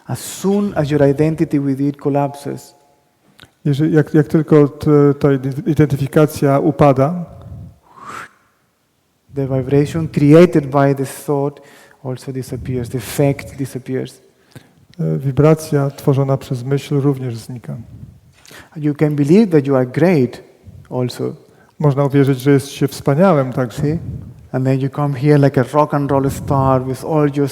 As soon as your identity with it collapses, Jak tylko ta identyfikacja upada, the vibration created by the thought also disappears. The effect disappears. wibracja tworzona przez myśl również znika. You can believe that you are great also. Można uwierzyć, że jest się wspaniałym także. See? And then you come here like a rock and roll star with all your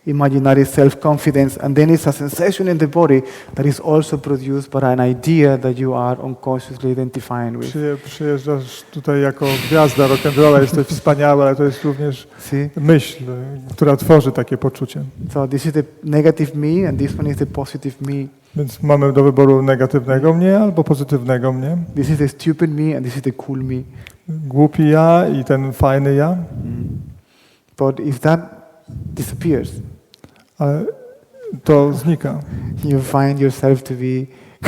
imaginary self-confidence, and then it's a sensation in the body that is also produced by an idea that you are unconsciously identifying with. Przyjeżdżasz tutaj jako gwiazda rock'n'rolla, jesteś wspaniały, ale to jest również myśl, która tworzy takie poczucie. So this is the negative me, and this one is the positive me. Więc mamy do wyboru negatywnego mnie albo pozytywnego mnie. This is the stupid me, and this is the cool me. Głupi ja i ten fajny ja. But if that disappears, ale to znika. you find yourself to be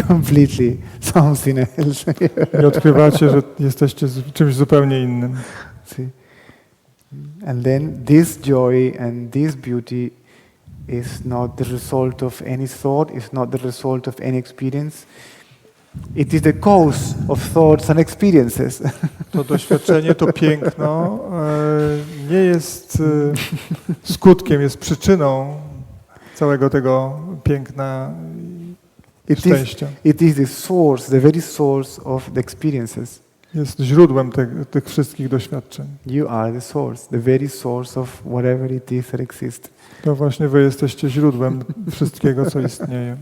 completely something else. I odkrywacie, że jesteście czymś zupełnie innym. See? And then this joy and this beauty is not the result of any thought, it's not the result of any experience. It is the cause of thoughts and experiences. To doświadczenie, to piękno nie jest skutkiem, jest przyczyną całego tego piękna i szczęścia. It is the source, the very source of the experiences. Jest źródłem tych wszystkich doświadczeń. You are the source, the very source of whatever it is that exists. To właśnie wy jesteście źródłem wszystkiego, co istnieje.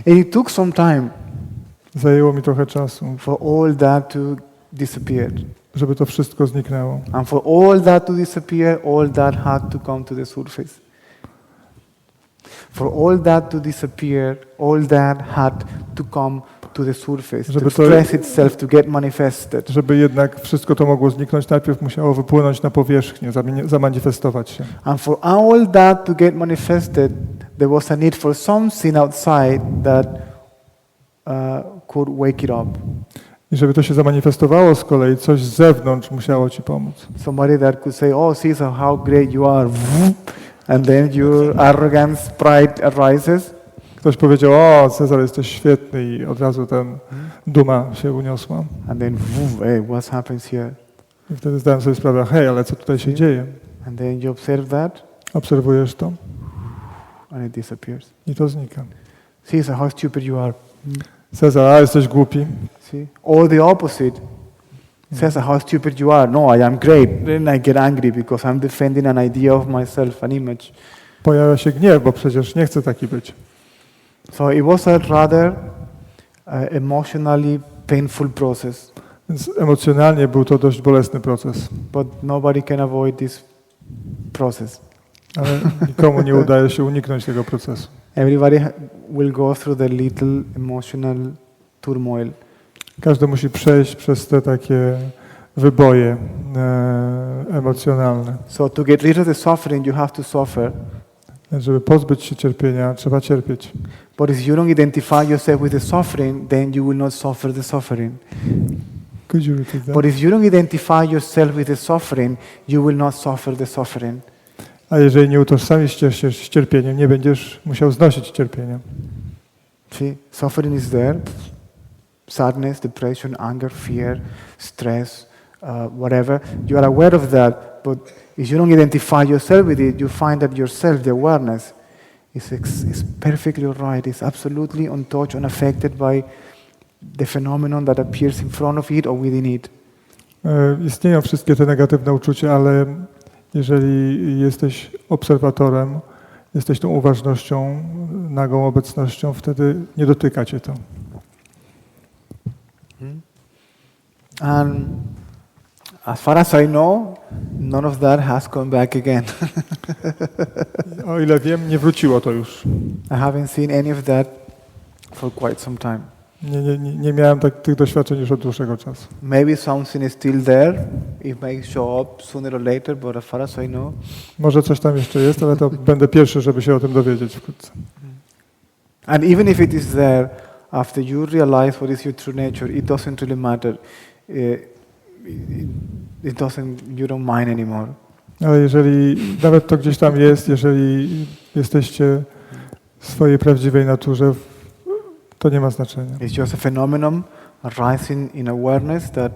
And it took some time Zajęło mi trochę czasu, for all that to disappear. żeby to wszystko zniknęło. And for all that to disappear, all that had to come to the surface. For all that to disappear, all that had to come to the surface, to express itself, to get manifested. Żeby jednak wszystko to mogło zniknąć, najpierw musiało wypłynąć na powierzchnię, zamanifestować się. And for all that to get manifested, there was a need for something outside that could wake it up. I żeby to się zamanifestowało z kolei, coś z zewnątrz musiało ci pomóc. Somebody that could say, oh, Cesar, how great you are. And then your arrogance, pride arises. Ktoś powiedział, o, Cezar, jesteś świetny i od razu ten duma się uniosła. And then, hey, what happens here? I wtedy zdałem sobie sprawę, hej, ale co tutaj się dzieje? And then you observe that, Obserwujesz to and it disappears. i to znika. Cesar, how stupid you are. Cezar, a jesteś głupi. See? Or the opposite. Cesar, how stupid you are. No, I am great. Then I get angry because I'm defending an idea of myself, an image. Pojawia się gniew, bo przecież nie chcę taki być. So it was a rather emotionally painful process. Więc emocjonalnie był to dość bolesny proces. But nobody can avoid this process. Ale nikomu nie udaje się uniknąć tego procesu. Everybody will go through the little emotional turmoil. Każdy musi przejść przez te takie wyboje emocjonalne. So to get rid of the suffering, you have to suffer. Żeby pozbyć się cierpienia, trzeba cierpieć. But if you don't identify yourself with the suffering, then you will not suffer the suffering. Could you repeat that? But if you don't identify yourself with the suffering, you will not suffer the suffering. A jeżeli nie utożsamisz się z cierpieniem, nie będziesz musiał znosić cierpienia. See, suffering is there. Sadness, depression, anger, fear, stress, whatever. You are aware of that, but if you don't identify yourself with it, you find that yourself, the awareness, is perfectly right. It's absolutely untouched, unaffected by the phenomenon that appears in front of it or within it. Istnieją wszystkie te negatywne uczucia, ale jeżeli jesteś obserwatorem, jesteś tą uważnością, nagą obecnością, wtedy nie dotyka cię to. And as far as I know, none of that has come back again. O ile wiem, nie wróciło to już. I haven't seen any of that for quite some time. Nie miałem tych doświadczeń już od dłuższego czasu. Maybe something is still there. It may show up sooner or later, but as far as I know. Może coś tam jeszcze jest, ale to będę pierwszy, żeby się o tym dowiedzieć wkrótce. And even if it is there, after you realize what is your true nature, it doesn't really matter. It doesn't, you don't mind anymore. Ale jeżeli nawet to gdzieś tam jest, jeżeli jesteście w swojej prawdziwej naturze, to nie ma znaczenia. It's just a phenomenon arising in awareness that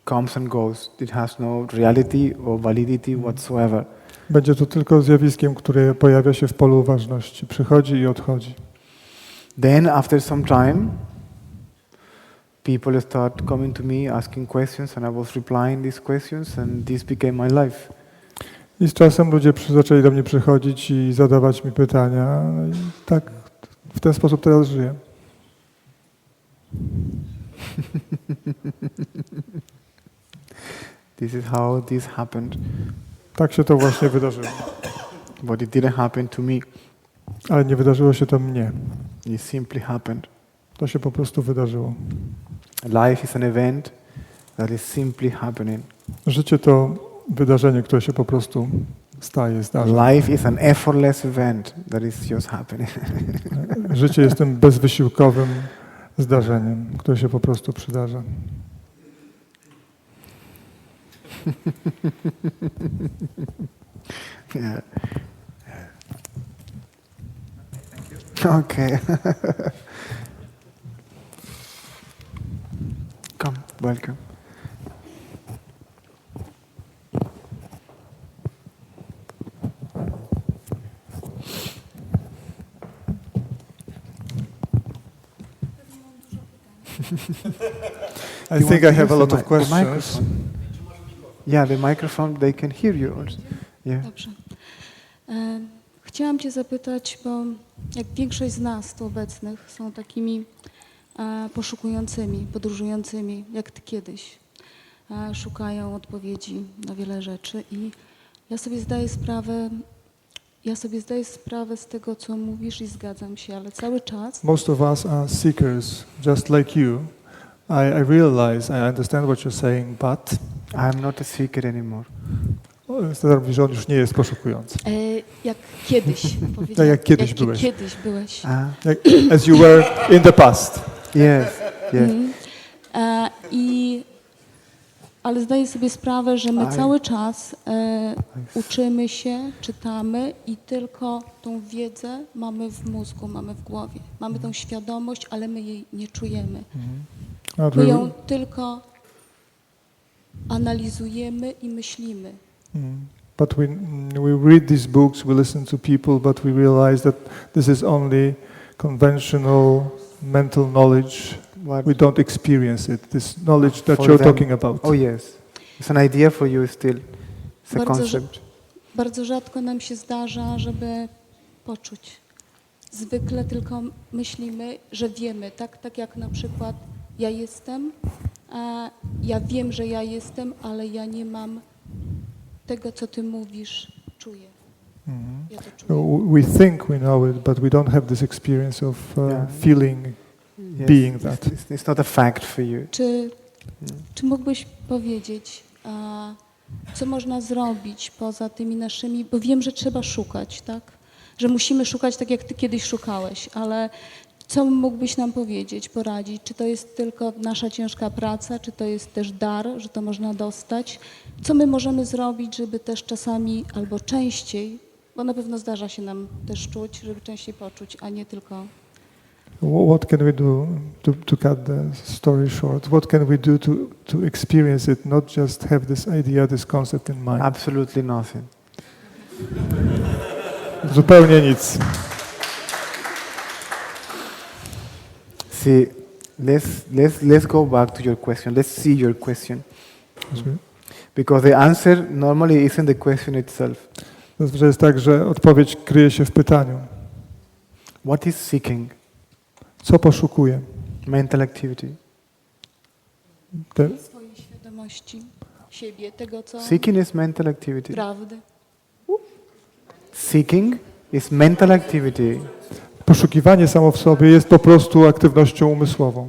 comes and goes. It has no reality or validity whatsoever. Będzie to tylko zjawiskiem, które pojawia się w polu uważności. Przychodzi i odchodzi. Then after some time, people start coming to me asking questions and I was replying these questions and this became my life. I z czasem ludzie zaczęli do mnie przychodzić i zadawać mi pytania. No i tak w ten sposób teraz żyję. This is how this happened. Tak się to właśnie wydarzyło. But it didn't happen to me. Ale nie wydarzyło się to mnie. It simply happened. To się po prostu wydarzyło. Life is an event that is simply happening. Życie to wydarzenie, które się po prostu zdarza. Life is an effortless event that is just happening. Życie jest tym bezwysiłkowym zdarzeniem, które się po prostu przydarza. Yeah. Okay. Come, welcome. I think I have a lot of questions. Microphone. Yeah, the microphone, they can hear you. Yeah. Dobrze. Chciałam Cię zapytać, bo jak większość z nas tu obecnych są takimi poszukującymi, podróżującymi, jak Ty kiedyś. Szukają odpowiedzi na wiele rzeczy i ja sobie zdaję sprawę z tego, co mówisz i zgadzam się, ale cały czas... Most of us are seekers, just like you. I realize, I understand what you're saying, but... I'm not a seeker anymore. Cezar mówi, że on już nie jest poszukujący. Jak kiedyś, Tak jak kiedyś byłeś. Kiedyś byłeś. As you were in the past. Yes, yes. Ale zdaję sobie sprawę, że my I- cały czas uczymy się, czytamy i tylko tą wiedzę mamy w mózgu, mamy w głowie. Mamy tą świadomość, ale my jej nie czujemy. And My we- ją tylko analizujemy i myślimy. But we read these books, we listen to people, but we realize that this is only conventional mental knowledge. What We don't experience it. This knowledge that for you're them- talking about. Oh yes, it's an idea for you still. It's a Bardzo, concept. bardzo rzadko nam się zdarza, żeby poczuć. Zwykle tylko myślimy, że wiemy, tak jak na przykład ja jestem, ja wiem, że ja jestem, ale ja nie mam tego, co ty mówisz, czuję. Ja to So czuję. we think we know it, but we don't have this experience of Yeah. feeling, Yes, being that. it's not a fact for you. Czy mógłbyś powiedzieć, co można zrobić poza tymi naszymi, bo wiem, że trzeba szukać, tak? Że musimy szukać tak, jak ty kiedyś szukałeś, ale co mógłbyś nam powiedzieć, poradzić? Czy to jest tylko nasza ciężka praca, czy to jest też dar, że to można dostać? Co my możemy zrobić, żeby też czasami albo częściej, bo na pewno zdarza się nam też czuć, żeby częściej poczuć, a nie tylko... What can we do to cut the story short? What can we do to experience it, not just have this idea, this concept in mind? Absolutely nothing. Zupełnie nic. See, let's go back to your question. Let's see your question. Because the answer normally isn't the question itself. Zazwyczaj jest tak, że odpowiedź kryje się w pytaniu. What is seeking? Co poszukuję? Mental activity. swojej świadomości siebie, tego, co Seeking is mental activity. prawdy. Seeking is mental activity. Poszukiwanie samo w sobie jest po prostu aktywnością umysłową.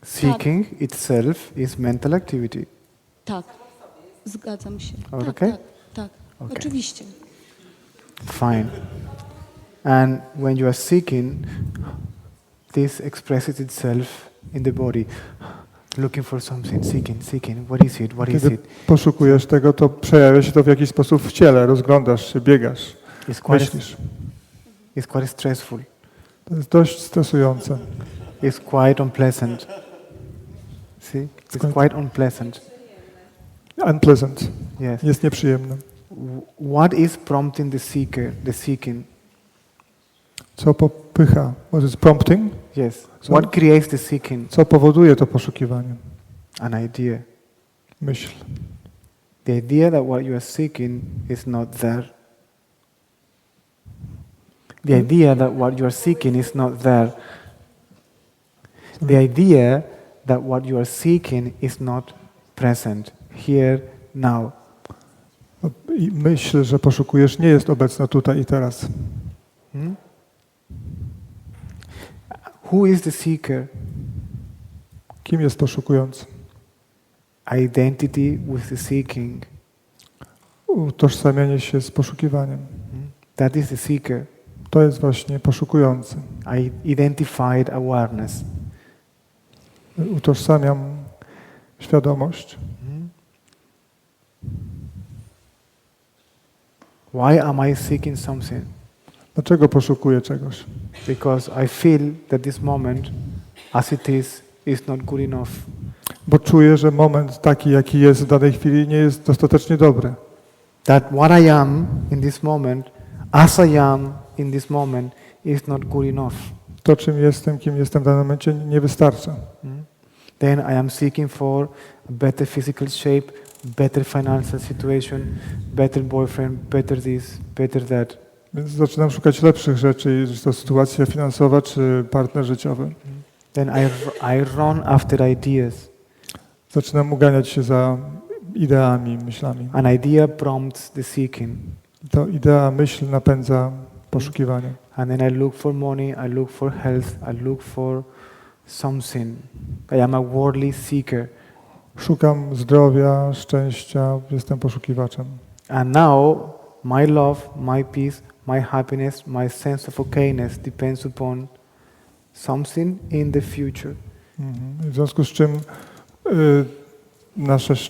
Seeking itself is mental activity. Tak, zgadzam się. Okay. Tak, Okay. oczywiście. Fine. And when you are seeking, this expresses itself in the body. Looking for something, seeking. What is it? What is Kiedy it? poszukujesz tego, to przejawia się to w jakiś sposób w ciele. Rozglądasz się, biegasz, It's quite, myślisz. it's quite stressful. To jest dość stresujące. It's quite unpleasant. See? It's quite unpleasant. Unpleasant. Yes. Jest nieprzyjemne. What is prompting the seeker, the seeking? Co popycha? What is prompting? Yes. So- What creates the seeking? Co powoduje to poszukiwanie? An idea. Myśl. The idea that what you are seeking is not there. The idea that what you are seeking is not there. The idea that what you are seeking is not present here now. I myśl, że poszukujesz, nie jest obecna tutaj i teraz. Hmm? Who is the seeker? Kim jest poszukujący? Identity with the seeking. Utożsamianie się z poszukiwaniem. That is the seeker. To jest właśnie poszukujący. Identified awareness. Utożsamiam świadomość. Why am I seeking something? Dlaczego poszukuję czegoś? Because I feel that this moment, as it is not good enough. Bo czuję, że moment taki, jaki jest w danej chwili, nie jest dostatecznie dobry. That what I am in this moment, as I am in this moment, is not good enough. To, czym jestem, kim jestem w danym momencie, nie wystarcza. Then I am seeking for a better physical shape, better financial situation, better boyfriend, better this, better that. Więc zaczynam szukać lepszych rzeczy, czy to sytuacja finansowa, czy partner życiowy. Then I run after ideas. Zaczynam uganiać się za ideami, myślami. An idea prompts the seeking. To idea, myśl napędza poszukiwanie. And then I look for money, I look for health, I look for something. I am a worldly seeker. Szukam zdrowia, szczęścia, jestem poszukiwaczem. And now my love, my peace, my happiness, my sense of okayness depends upon something in the future. W związku z czym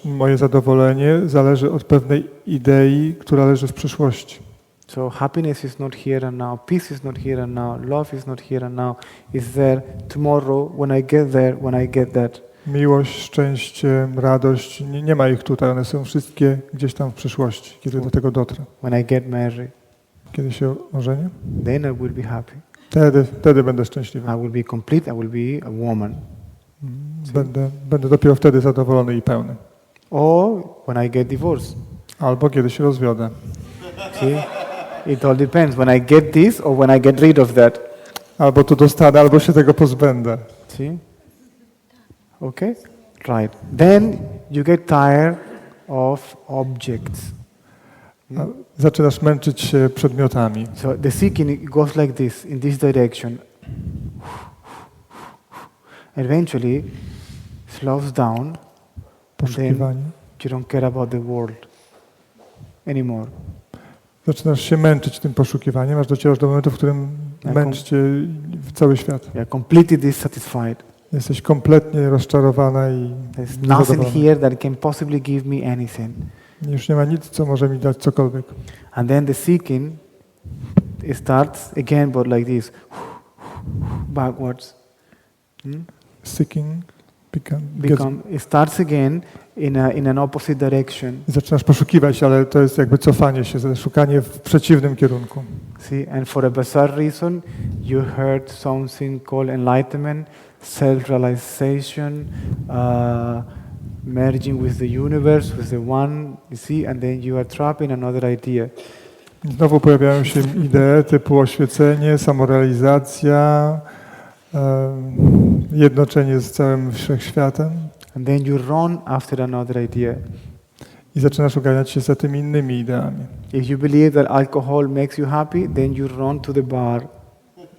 moje zadowolenie zależy od pewnej idei, która leży w przyszłości. So happiness is not here and now, peace is not here and now, love is not here and now. It's there tomorrow when I get there, when I get that. Miłość, szczęście, radość, nie ma ich tutaj, one są wszystkie gdzieś tam w przyszłości, kiedy do tego dotrę. When I get married, Kiedy się ożenię, then I will be happy. wtedy będę szczęśliwy. I will be complete, I will be a woman. Będę dopiero wtedy zadowolony i pełny. Or when I get divorced. Albo kiedy się rozwiodę. See? It all depends. When I get this or when I get rid of that. Albo to dostanę, albo się tego pozbędę. See? Okay? Right. Then you get tired of objects. Zaczynasz męczyć się przedmiotami. So the seeking goes like this, in this direction. Eventually slows down and then Poszukiwanie. you don't care about the world anymore. Zaczynasz się męczyć tym poszukiwaniem, aż docierasz do momentu, w którym męczy cię cały świat. You are completely dissatisfied. Jesteś kompletnie rozczarowana i There's nothing niezadowolona. here that can possibly give me anything. Już nie ma nic, co może mi dać cokolwiek. And then the seeking, it starts again, but like this, backwards. Seeking It starts again in an opposite direction. zaczynasz poszukiwać, ale to jest jakby cofanie się, szukanie w przeciwnym kierunku. See, and for a bizarre reason, you heard something called enlightenment, self-realization, merging with the universe, with the one, you see, and then you are trapped in another idea. Znowu pojawiają się idee typu oświecenie, samorealizacja, jednoczenie z całym wszechświatem. And then you run after another idea. I zaczynasz uganiać się za tymi innymi ideami. If you believe that alcohol makes you happy, then you run to the bar.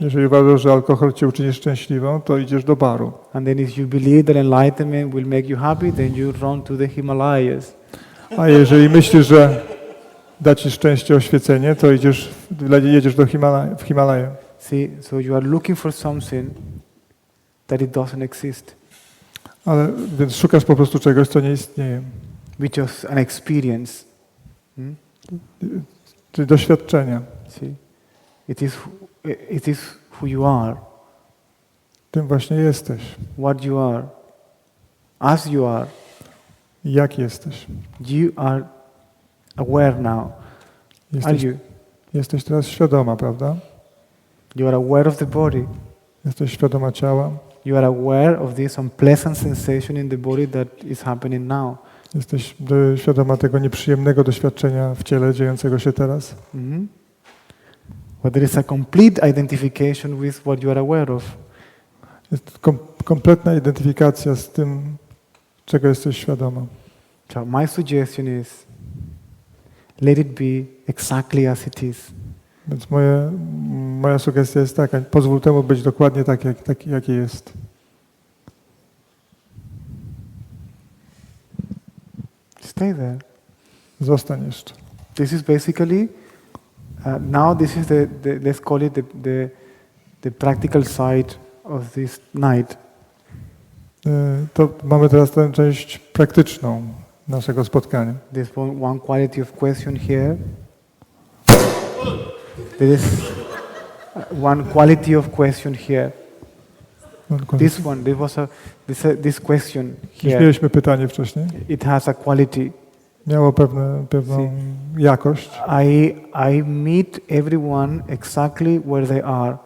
Jeżeli uważasz, że alkohol cię uczyni szczęśliwą, to idziesz do baru. And then if you believe that enlightenment will make you happy, then you run to the Himalayas. A jeżeli myślisz, że da ci szczęście oświecenie, to jedziesz do Himalaje. See, so you are looking for something that it doesn't exist, Więc szukasz po prostu czegoś, co nie istnieje. which is an experience. Czyli doświadczenia. See, it is who you are, Tym właśnie jesteś. what you are, as you are. I jak jesteś. You are aware now. Jesteś teraz świadoma, prawda? You are aware of the body. Jesteś świadoma ciała. You are aware of this unpleasant sensation in the body that is happening now. Jesteś świadoma tego nieprzyjemnego doświadczenia w ciele dziejącego się teraz. But there is a complete identification with what you are aware of. Jest kompletna identyfikacja z tym, czego jesteś świadoma. So my suggestion is, let it be exactly as it is. Więc moja sugestia jest taka, pozwól temu być dokładnie tak, jakie jest. Stay there. Zostań jeszcze. This is basically, now this is let's call it the practical side of this night. To mamy teraz tę część praktyczną naszego spotkania. There's one quality of question here. There is one quality of question here. This one, this question Już here. mieliśmy pytanie wcześniej. It has a quality. Miało pewną jakość. I meet everyone exactly where they are.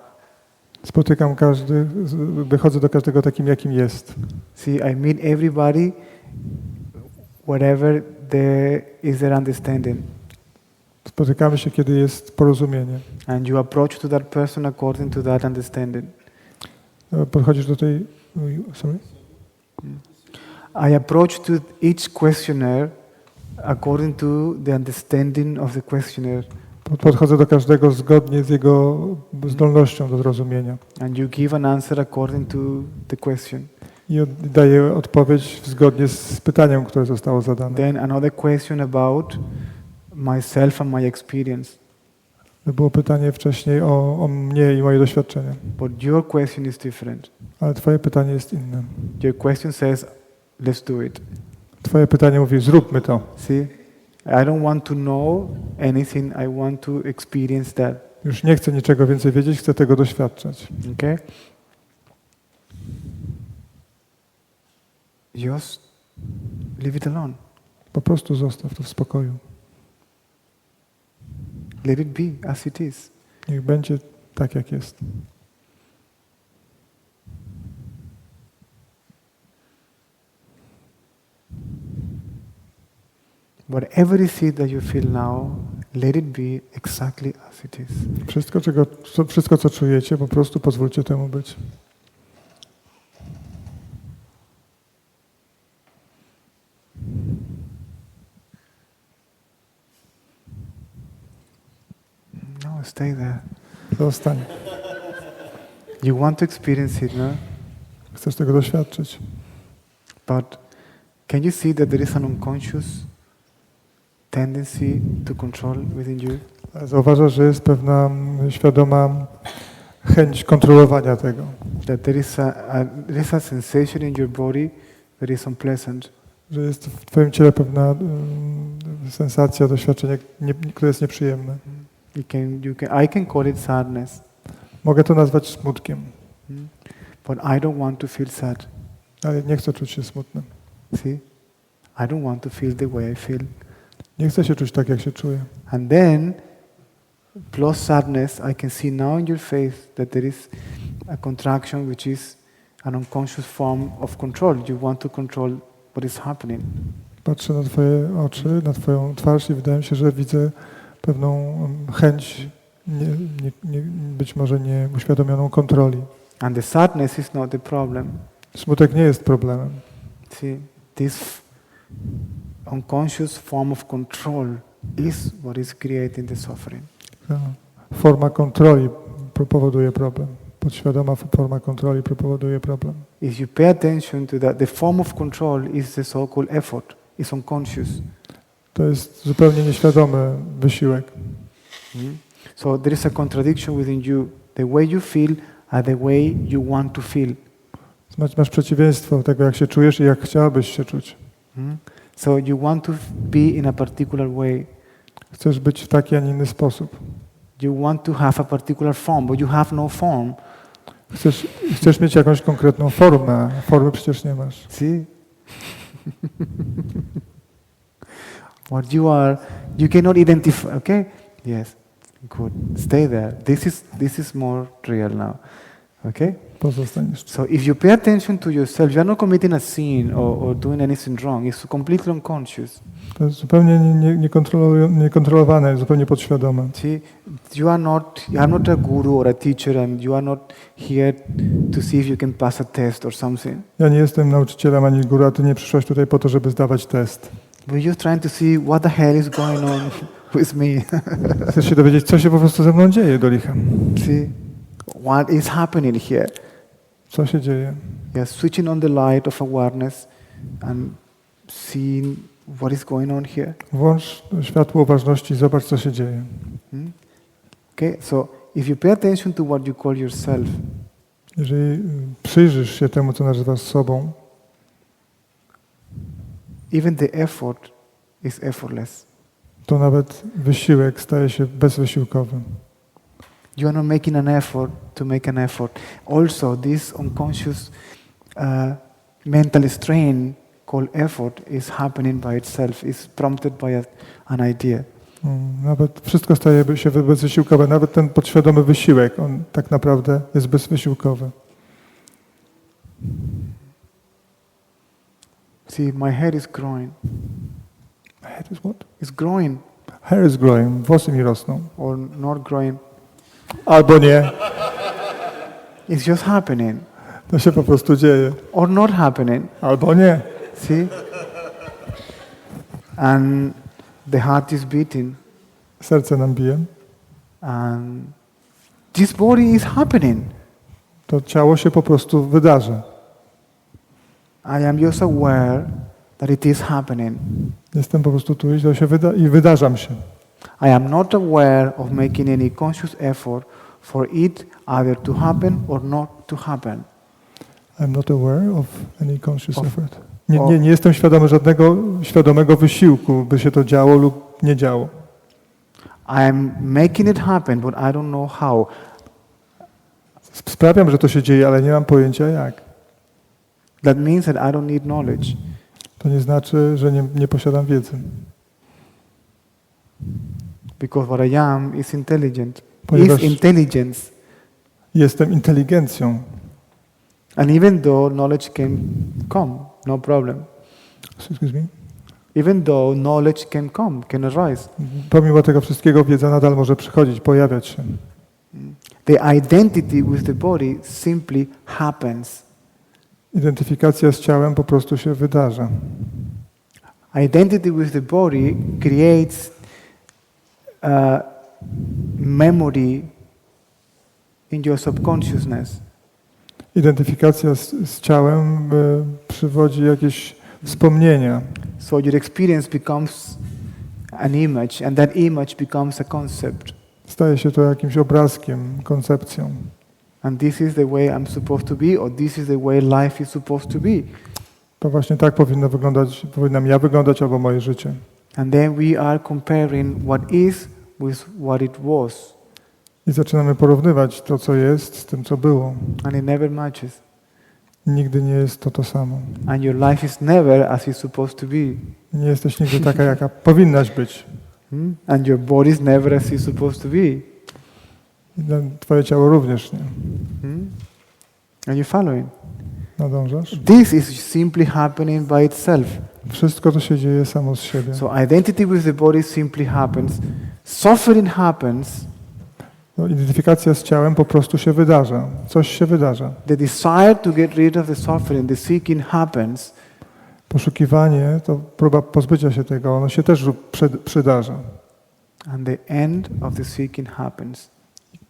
Spotykam wychodzę do każdego takim, jakim jest. See, I meet everybody wherever there is their understanding. Spotykamy się, kiedy jest porozumienie. And you approach to that person according to that understanding. Podchodzisz do tej... Sorry? I approach to each questioner according to the understanding of the questioner. Podchodzę do każdego zgodnie z jego zdolnością do zrozumienia. And you give an answer according to the question. I daję odpowiedź zgodnie z pytaniem, które zostało zadane. Then another question about myself and my experience. To było pytanie wcześniej o mnie i moje doświadczenia. But your question is different. Ale twoje pytanie jest inne. Your question says, let's do it. Twoje pytanie mówi, zróbmy to. See? I don't want to know anything, I want to experience that. Już nie chcę niczego więcej wiedzieć, chcę tego doświadczać. Okay? Just leave it alone. Po prostu zostaw to w spokoju. Let it be as it is. Niech będzie tak, jak jest. Whatever is it that you feel now, let it be exactly as it is. Wszystko, co czujecie, po prostu pozwólcie temu być. No, stay there. Zostań. You want to experience it, no? Chcesz tego doświadczyć. But can you see that there is an unconscious tendency to control within you? Zauważasz, że jest pewna świadoma chęć kontrolowania tego. That there is a sensation in your body that is unpleasant. Że jest w twoim ciele pewna sensacja, doświadczenie, które jest nieprzyjemne. I can call it sadness. Mogę to nazwać smutkiem. But I don't want to feel sad. Ale nie chcę czuć się smutnym. See? I don't want to feel the way I feel. Nie chcę się czuć tak, jak się czuję. And then, plus sadness, I can see now in your face that there is a contraction which is an unconscious form of control. You want to control what is happening. Patrzę na twoje oczy, na twoją twarz i wydaje mi się, że widzę pewną chęć, być może nieuświadomioną kontroli. And the sadness is not the problem. Smutek nie jest problemem. See, this unconscious form of control is what is creating the suffering. Forma kontroli powoduje problem. Podświadoma forma kontroli powoduje problem. If you pay attention to that, the form of control is the so-called effort. It's unconscious. To jest zupełnie nieświadomy wysiłek. So there is a contradiction within you. The way you feel are the way you want to feel. Masz przeciwieństwo tego, jak się czujesz i jak chciałabyś się czuć. So you want to be in a particular way. Chcesz być w taki, a nie inny sposób. You want to have a particular form, but you have no form. Chcesz mieć jakąś konkretną formę, a formy przecież nie masz. See? What you are, you cannot identify. Okay? Yes. Good. Stay there. This is more real now. Okay? Pozostaniesz. So if you pay attention to yourself, you are not committing a sin or doing anything wrong. It's completely unconscious. To jest zupełnie niekontrolowane, zupełnie podświadome. See, you are not a guru or a teacher, and you are not here to see if you can pass a test or something. Ja nie jestem nauczycielem ani guru, a ty nie przyszłaś tutaj po to, żeby zdawać test. But you're trying to see what the hell is going on with me. Chcesz się dowiedzieć, co się po prostu ze mną dzieje, do licha. See, what is happening here? Co się dzieje? You're switching on the light of awareness and seeing what is going on here. Włącz światło uważności i zobacz, co się dzieje. Okay, so if you pay attention to what you call yourself, jeżeli przyjrzysz się temu, co nazywasz sobą, even the effort is effortless. to nawet wysiłek staje się bezwysiłkowy. You are not making an effort to make an effort. Also, this unconscious mental strain called effort is happening by itself, is prompted by an idea. Nawet wszystko staje się bezwysiłkowe, nawet ten podświadomy wysiłek, on tak naprawdę jest bezwysiłkowy. See, my hair is growing. My head is what? It's growing. Hair is growing, włosy mi rosną. Or not growing. Albo nie. It's just happening. To się po prostu dzieje. Or not happening. Albo nie. See? And the heart is beating. Serce nam bije. And this body is happening. To ciało się po prostu wydarza. I am just aware that it is happening. Jestem po prostu tu i to się wydarzam się. I am not aware of making any conscious effort for it either to happen or not to happen. I'm not aware of any conscious Of- effort. Nie jestem świadomy żadnego świadomego wysiłku, by się to działo lub nie działo. I'm making it happen, but I don't know how. Sprawiam, że to się dzieje, ale nie mam pojęcia jak. That means that I don't need knowledge. To nie znaczy, że nie posiadam wiedzy. Because what I am is intelligent. Ponieważ Is intelligence. jestem inteligencją. And even though knowledge can come, no problem. Excuse me? Even though knowledge can come, can arise. Pomimo tego wszystkiego wiedza nadal może przychodzić, pojawiać się. The identity with the body simply happens. Identyfikacja z ciałem po prostu się wydarza. Identity with the body creates memory in your subconsciousness. Identyfikacja z ciałem przywodzi jakieś wspomnienia. So your experience becomes an image, and that image becomes a concept. Staje się to jakimś obrazkiem, koncepcją. And this is the way I'm supposed to be, or this is the way life is supposed to be. To właśnie tak powinnam ja wyglądać albo moje życie. And then we are comparing what is with what it was. I zaczynamy porównywać to, co jest, z tym, co było. And it never matches. Nigdy nie jest to samo. And your life is never as it's supposed to be. Nie jesteś nigdy taka, jaka powinnaś być. And your body is never as it's supposed to be. I twoje ciało również nie. Are you following? Nadążasz? This is simply happening by itself. Wszystko to się dzieje samo z siebie. So identity with the body simply happens. Suffering happens. No, identyfikacja z ciałem po prostu się wydarza. Coś się wydarza. The desire to get rid of the suffering, the seeking happens. Poszukiwanie to próba pozbycia się tego, ono się też przydarza. And the end of the seeking happens.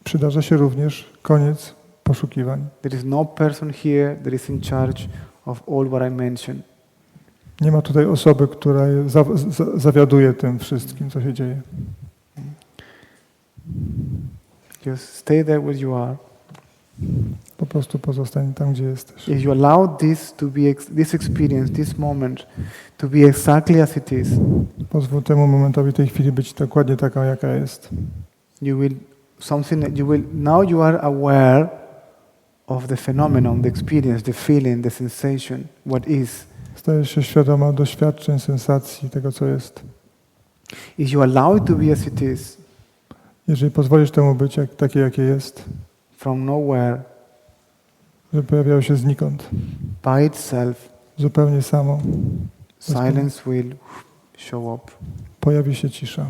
Przydarza się również koniec poszukiwań. There is no person here that is in charge of all what I mentioned. Nie ma tutaj osoby, która zawiaduje tym wszystkim, co się dzieje. Just stay there where you are. Po prostu pozostań tam, gdzie jesteś. If you allow this to be this experience, this moment, to be exactly as it is, Pozwól temu momentowi, tej chwili być dokładnie taką, jaka jest. Now you are aware of the phenomenon, the experience, the feeling, the sensation, what is. Stajesz się świadoma doświadczeń, sensacji, tego, co jest. If you allow it to be as it is, Jeżeli pozwolisz temu być takie, jakie jest, from nowhere, że pojawiało się znikąd, by itself, zupełnie samo, silence will show up. pojawi się cisza.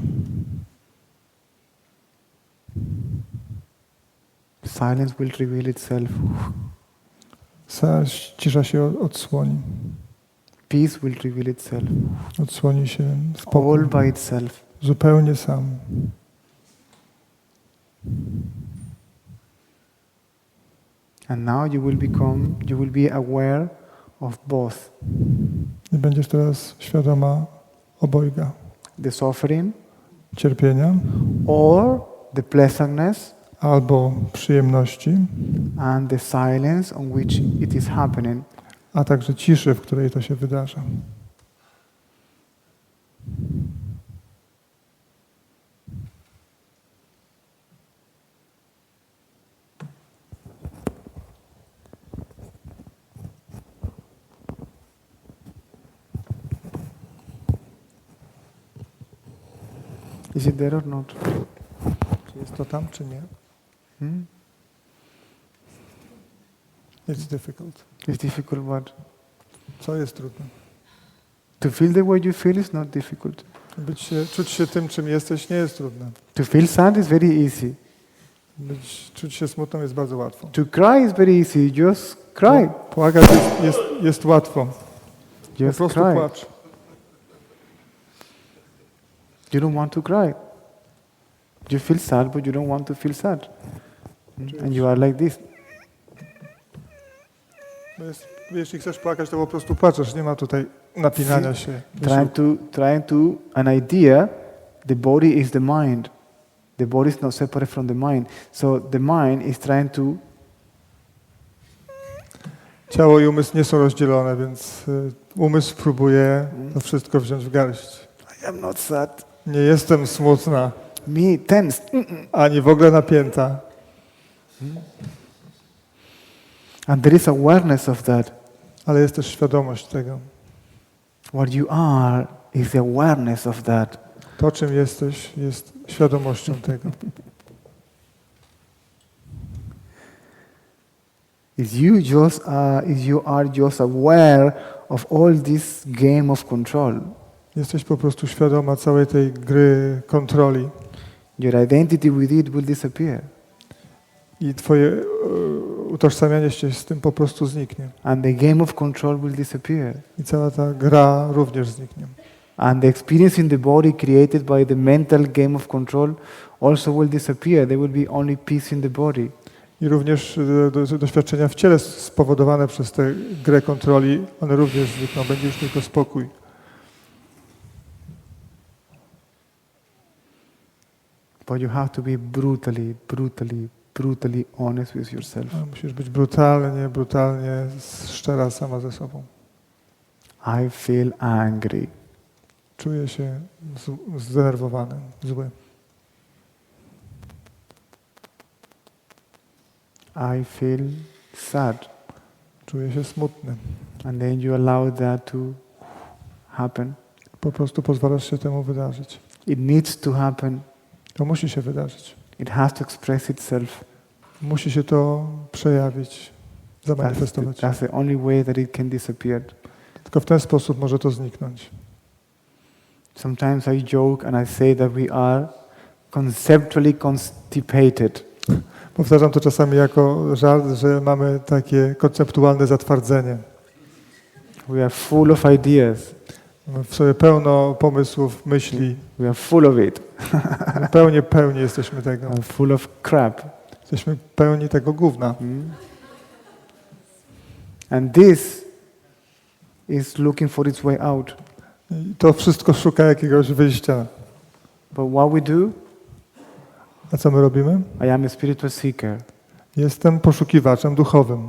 Silence will reveal itself. Cisza się odsłoni. Peace will reveal itself. Odsłoni się spokój. All by itself. Zupełnie sam. And now you will be aware of both. I będziesz teraz świadoma obojga. The suffering Cierpienia or the pleasantness albo przyjemności, and the silence on which it is happening. a także ciszy, w której to się wydarza. Is it there or not? Czy jest to tam, czy nie? It's difficult. It's difficult what? Co jest trudne? To feel the way you feel is not difficult. Czuć się tym, czym jesteś, nie jest trudne. To feel sad is very easy. Czuć się smutną jest bardzo łatwo. To cry is very easy. Just cry. Płakać jest łatwo. Po Just prostu cry. płacz. You don't want to cry. You feel sad, but you don't want to feel sad. And you are like this. Jeśli chcesz płakać, to po prostu płaczesz. Nie ma tutaj napinania się. Trying to an idea, the body is the mind. The body is not separate from the mind. So the mind is trying to... Ciało i umysł nie są rozdzielone, więc umysł próbuje to wszystko wziąć w garść. I am not sad. Nie jestem smutna, Me tense. ani w ogóle napięta. And there is awareness of that. Ale jest też świadomość tego. What you are is the awareness of that. To, czym jesteś, jest świadomością tego. If you are just aware of all this game of control, Jesteś po prostu świadoma całej tej gry kontroli your identity with it will disappear. i twoje utożsamianie się z tym po prostu zniknie. And the game of control will disappear. I cała ta gra również zniknie. And the experience in the body created by the mental game of control also will disappear. There will be only peace in the body. I również doświadczenia w ciele spowodowane przez tę grę kontroli, one również znikną. Będzie już tylko spokój. But you have to be brutally honest with yourself. Ale musisz być brutalnie szczera sama ze sobą. I feel angry. Czuję się zdenerwowany, zły. I feel sad. Czuję się smutny. And then you allow that to happen. Po prostu pozwalasz się temu wydarzyć. It needs to happen. To musi się wydarzyć. It has to express itself. Musi się to przejawić, zamanifestować. That's the only way that it can disappear. Tylko w ten sposób może to zniknąć. Sometimes I joke and I say that we are conceptually constipated. Powtarzam to czasami jako żart, że mamy takie konceptualne zatwardzenie. We are full of ideas. Mamy w sobie pełno pomysłów, myśli. We are full of it. Pełni jesteśmy tego. I'm full of crap. Jesteśmy pełni tego gówna. And this is looking for its way out. I to wszystko szuka jakiegoś wyjścia. But what we do, A co my robimy? I am a spiritual seeker. Jestem poszukiwaczem duchowym.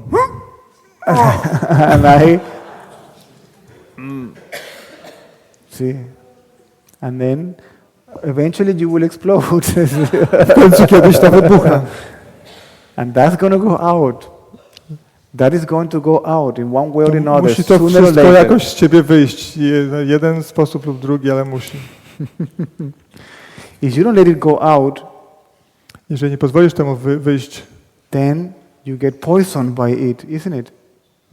And see, and then eventually you will explode. W końcu kiedyś to wybucha. And that's going to go out. That is going to go out in one way or another. Musi to Sooner or wszystko later. jakoś z ciebie wyjść. Jeden sposób lub drugi, ale musi. If you don't let it go out, Jeżeli nie pozwolisz temu wyjść, then you get poisoned by it, isn't it?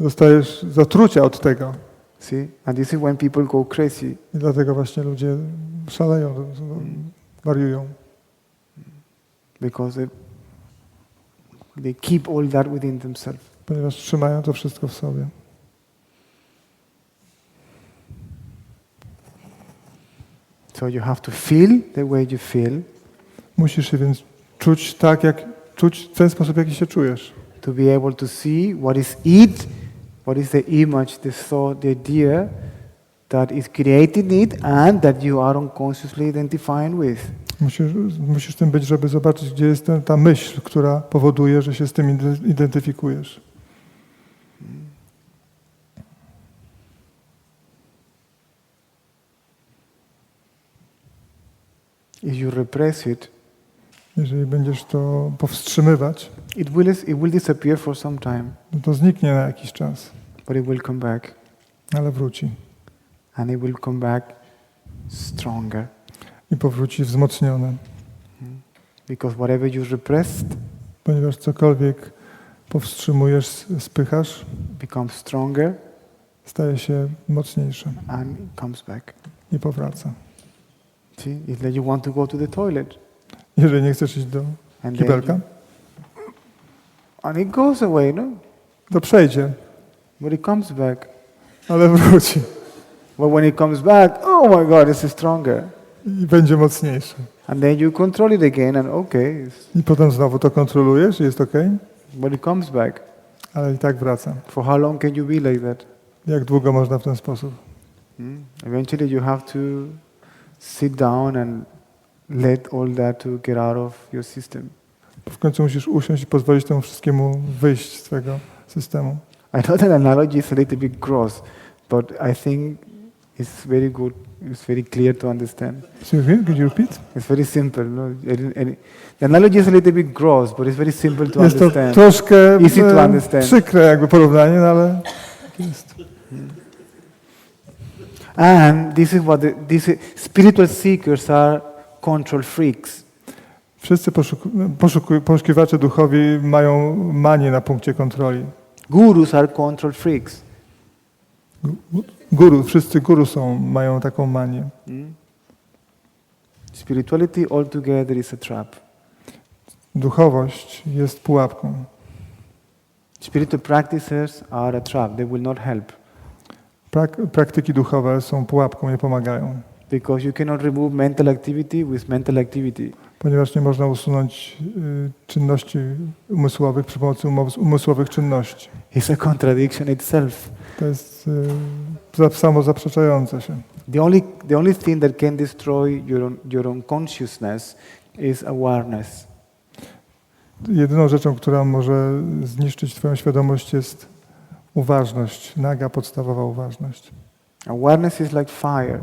dostajesz zatrucia od tego. See? And this is when people go crazy. I dlatego właśnie ludzie szaleją, wariują. Because they keep all that within themselves. Ponieważ trzymają to wszystko w sobie. So you have to feel the way you feel Musisz się więc czuć tak, czuć w ten sposób, jaki się czujesz. to be able to see what is it, what is the image, the thought, the idea that is creating it and that you are unconsciously identifying with. Musisz tym być, żeby zobaczyć, gdzie jest ta myśl, która powoduje, że się z tym identyfikujesz. If you repress it, Jeżeli będziesz to powstrzymywać, it will disappear for some time, no to zniknie na jakiś czas, but it will come back. ale wróci. And it will come back stronger. I powróci wzmocnione. Because whatever you repressed Ponieważ cokolwiek powstrzymujesz, spychasz, becomes stronger staje się mocniejsze and it comes back. i powraca. See, it's like you want to go to the toilet. Jeżeli nie chcesz iść do And kibelka, and it goes away, no? to przejdzie, But it comes back. ale wróci But when it comes back, oh my God, this is stronger. i będzie mocniejszy. And then you control it again and okay, I potem znowu to kontrolujesz i jest ok, but it comes back. ale i tak wraca. For how long can you be like that? Jak długo można w ten sposób? Eventually you have to sit down and let all that to get out of your system. W końcu musisz usiąść i pozwolić temu wszystkiemu wyjść z twojego systemu. I know that analogy is a little bit gross, but I think it's very good. It's very clear to understand. Could you repeat? It's very simple. No? The analogy is a little bit gross, but it's very simple to Jest to understand. troszkę Easy to understand. przykre jakby porównanie, no ale jest. And this is what these spiritual seekers are control freaks. Wszyscy poszukiwacze duchowi mają manię na punkcie kontroli. Gurus are control freaks. Wszyscy guru mają taką manię. Spirituality altogether is a trap. Duchowość jest pułapką. Spiritual practices are a trap. They will not help. Praktyki duchowe są pułapką, nie pomagają. Because you cannot remove mental activity with mental activity. Ponieważ nie można usunąć czynności umysłowych przy pomocy umysłowych czynności. It's a contradiction itself. To jest samo zaprzeczające się. The only thing that can destroy your own consciousness is awareness. Jedyną rzeczą, która może zniszczyć twoją świadomość, jest uważność, naga, podstawowa uważność. Awareness is like fire.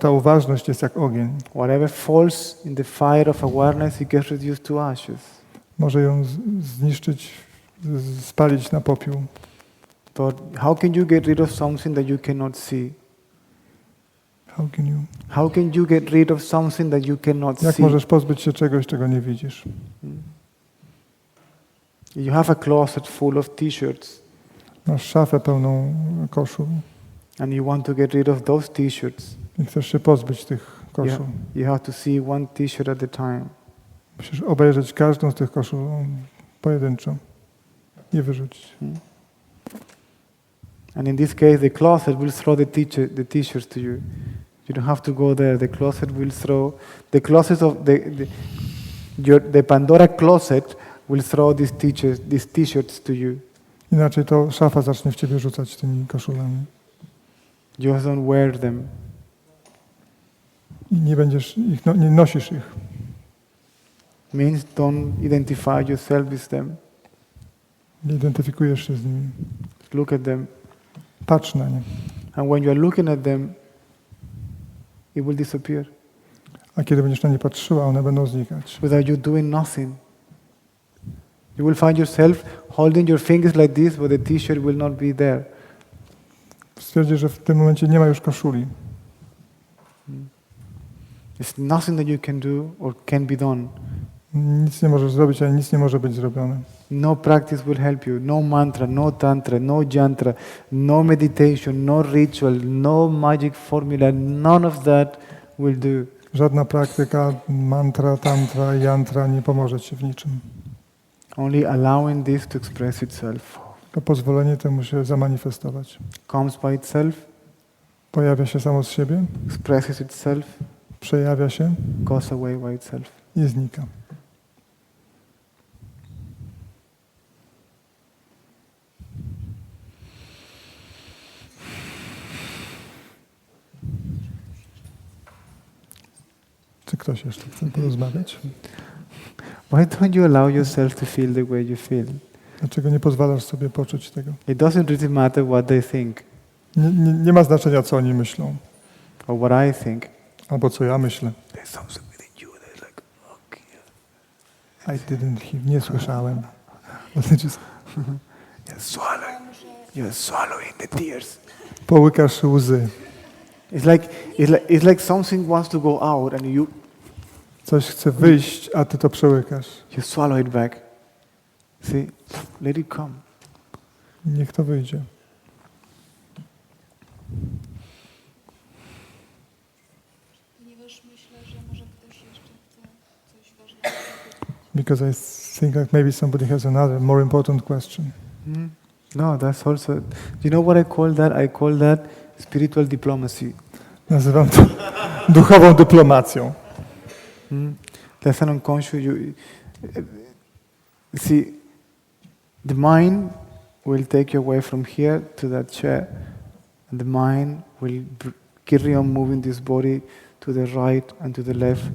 Ta uważność jest jak ogień. Whatever falls in the fire of awareness, it gets reduced to ashes. Może ją zniszczyć, spalić na popiół. But how can you get rid of something that you cannot see? How can you get rid of something that you cannot Jak see? możesz pozbyć się czegoś, czego nie widzisz? You have a closet full of t-shirts. Masz szafę pełną koszul And you want to get rid of those t-shirts. i chcesz się pozbyć tych koszul. You have to see one t-shirt at a time. Musisz obejrzeć każdą z tych koszul pojedynczo i wyrzucić. And in this case, the closet will throw the t-shirts to you. You don't have to go there. The closet will throw the closet of the Pandora closet will throw these t-shirts to you. Inaczej to szafa zacznie w ciebie rzucać tymi koszulami. Just don't wear them. I nie będziesz ich, nie nosisz ich. Means don't identify yourself with them. Nie identyfikujesz się z nimi. Look at them. Patrz na nie. And when you are looking at them, it will disappear. A kiedy będziesz na nie patrzyła, one będą znikać. Without you doing nothing. You will find yourself holding your fingers like this, but the t-shirt will not be there. Stwierdzisz, że w tym momencie nie ma już koszuli. There's nothing that you can do or can be done. Nic nie możesz zrobić, ani nic nie może być zrobione. No practice will help you. No mantra, no tantra, no jantra, no meditation, no ritual, no magic formula. None of that will do. Żadna praktyka, mantra, tantra, jantra nie pomoże ci w niczym. Only allowing this to express itself. To pozwolenie temu się zamanifestować. Comes by itself, Pojawia się samo z siebie, expresses itself, przejawia się goes away by itself. i znika. Czy ktoś jeszcze chce porozmawiać? Why don't you allow yourself to feel the way you feel? Dlaczego nie pozwalasz sobie poczuć tego? It doesn't really matter what they think Nie ma znaczenia, co oni myślą, or what I think. albo co ja myślę. There's something within you that's like, okay. I didn't hear, nie słyszałem. You're swallowing the tears. Połykasz łzy. It's like something wants to go out and you Coś chce wyjść, a ty to przełykasz. swallow it back. See, let it come. Niech to wyjdzie. Ponieważ myślę, że może ktoś jeszcze chce coś ważnego. Because I think that maybe somebody has another more important question. No, that's also. You know what I call that? I call that spiritual diplomacy. Nazywam to duchową dyplomacją. That's an unconscious. See, the mind will take you away from here to that chair, and the mind will carry on moving this body to the right and to the left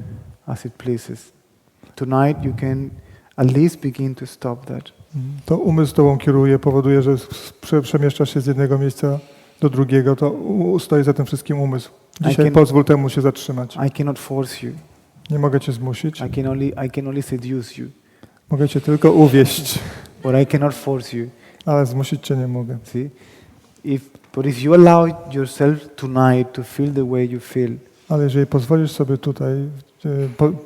as it pleases. Tonight, you can at least begin to stop that. To umysł tobą kieruje, powoduje, że przemieszczasz się z jednego miejsca do drugiego, to stoi za tym wszystkim umysł. Dzisiaj pozwól temu się zatrzymać. I cannot force you. Nie mogę cię zmusić. I can only seduce you. Mogę cię tylko uwieść, But I cannot force you. ale zmusić cię nie mogę. See? But if you allow yourself tonight to feel the way you feel, Ale jeżeli pozwolisz sobie tutaj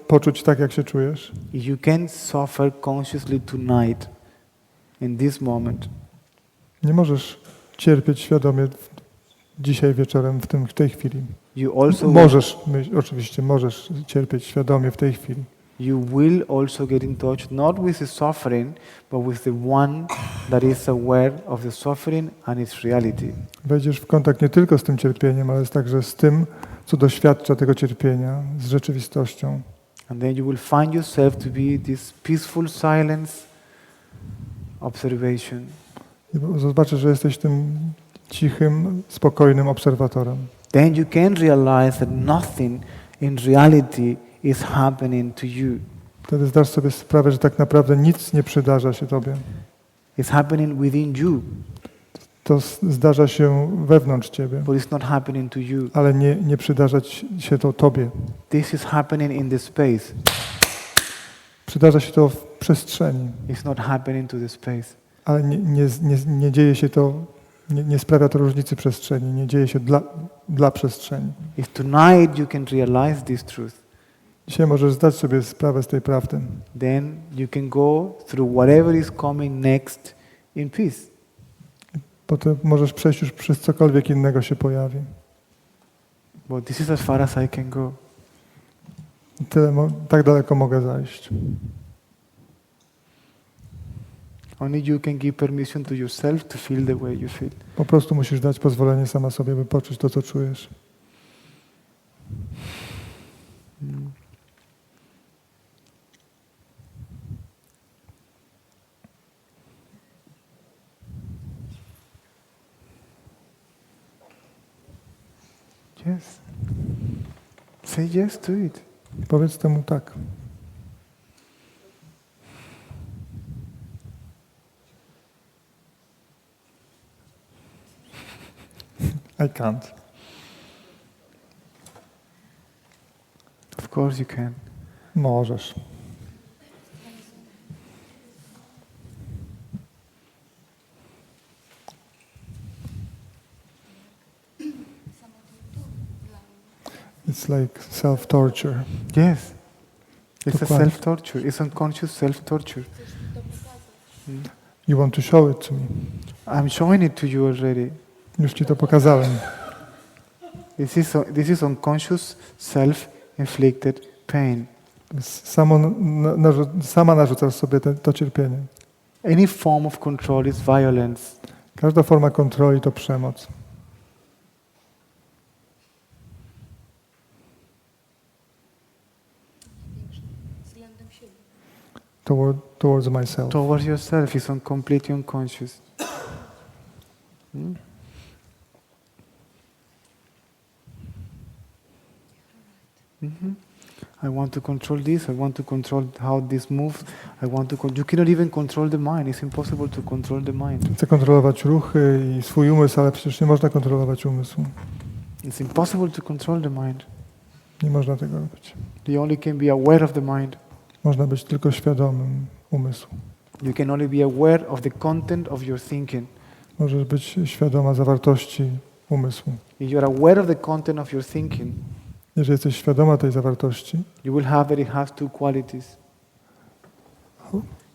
poczuć tak, jak się czujesz, if you can suffer consciously tonight, in this moment, nie możesz cierpieć świadomie dzisiaj wieczorem, w tej chwili. you also Możesz, oczywiście możesz cierpieć świadomie w tej chwili. you will also get in touch not with the suffering, but with the one that is aware of the suffering and its reality. Wejdziesz w kontakt nie tylko z tym cierpieniem, ale także z tym, co doświadcza tego cierpienia, z rzeczywistością. And then you will find yourself to be this peaceful silence observation. I zobaczysz, że jesteś tym cichym, spokojnym obserwatorem. Then you can realize that nothing in reality is happening to you. Wtedy zdasz sobie sprawę, że tak naprawdę nic nie przydarza się tobie. It's happening within you, To zdarza się wewnątrz ciebie, but it's not happening to you. ale nie przydarza się to tobie. This is happening in the space. Przydarza się to w przestrzeni, It's not happening to the space. ale nie dzieje się to, nie sprawia to różnicy przestrzeni, nie dzieje się dla przestrzeni. If tonight you can realize this truth, Dzisiaj możesz zdać sobie sprawę z tej prawdy. then you can go through whatever is coming next in peace. Potem możesz przejść już przez cokolwiek innego się pojawi. But this is as far as I can go. Tak daleko mogę zajść. Only you can give permission to yourself to feel the way you feel. Po prostu musisz dać pozwolenie sama sobie, by poczuć to, co czujesz. Yes. Say yes to it. Powiedz temu tak. I can't. Of course you can. Możesz. It's like self-torture. Yes. It's a Dokładnie. self-torture. It's unconscious self-torture. You want to show it to me. I'm showing it to you already. Już ci to pokazałem. This is unconscious self-inflicted pain. Sama narzucasz sobie to cierpienie. Any form of control is violence. Każda forma kontroli to przemoc. Towards myself. Towards yourself is completely unconscious. I want to control this. I want to control how this moves. You cannot even control the mind. It's impossible to control the mind. Chcę kontrolować ruchy i swój umysł, ale przecież nie można kontrolować umysłu. It's impossible to control the mind. Nie można tego robić. You only can be aware of the mind. Można być tylko świadomym umysłu. You can only be aware of the content of your thinking. Możesz być świadoma zawartości umysłu. If you are aware of the content of your thinking, Jeżeli jesteś świadoma tej zawartości, you will have that it has two qualities.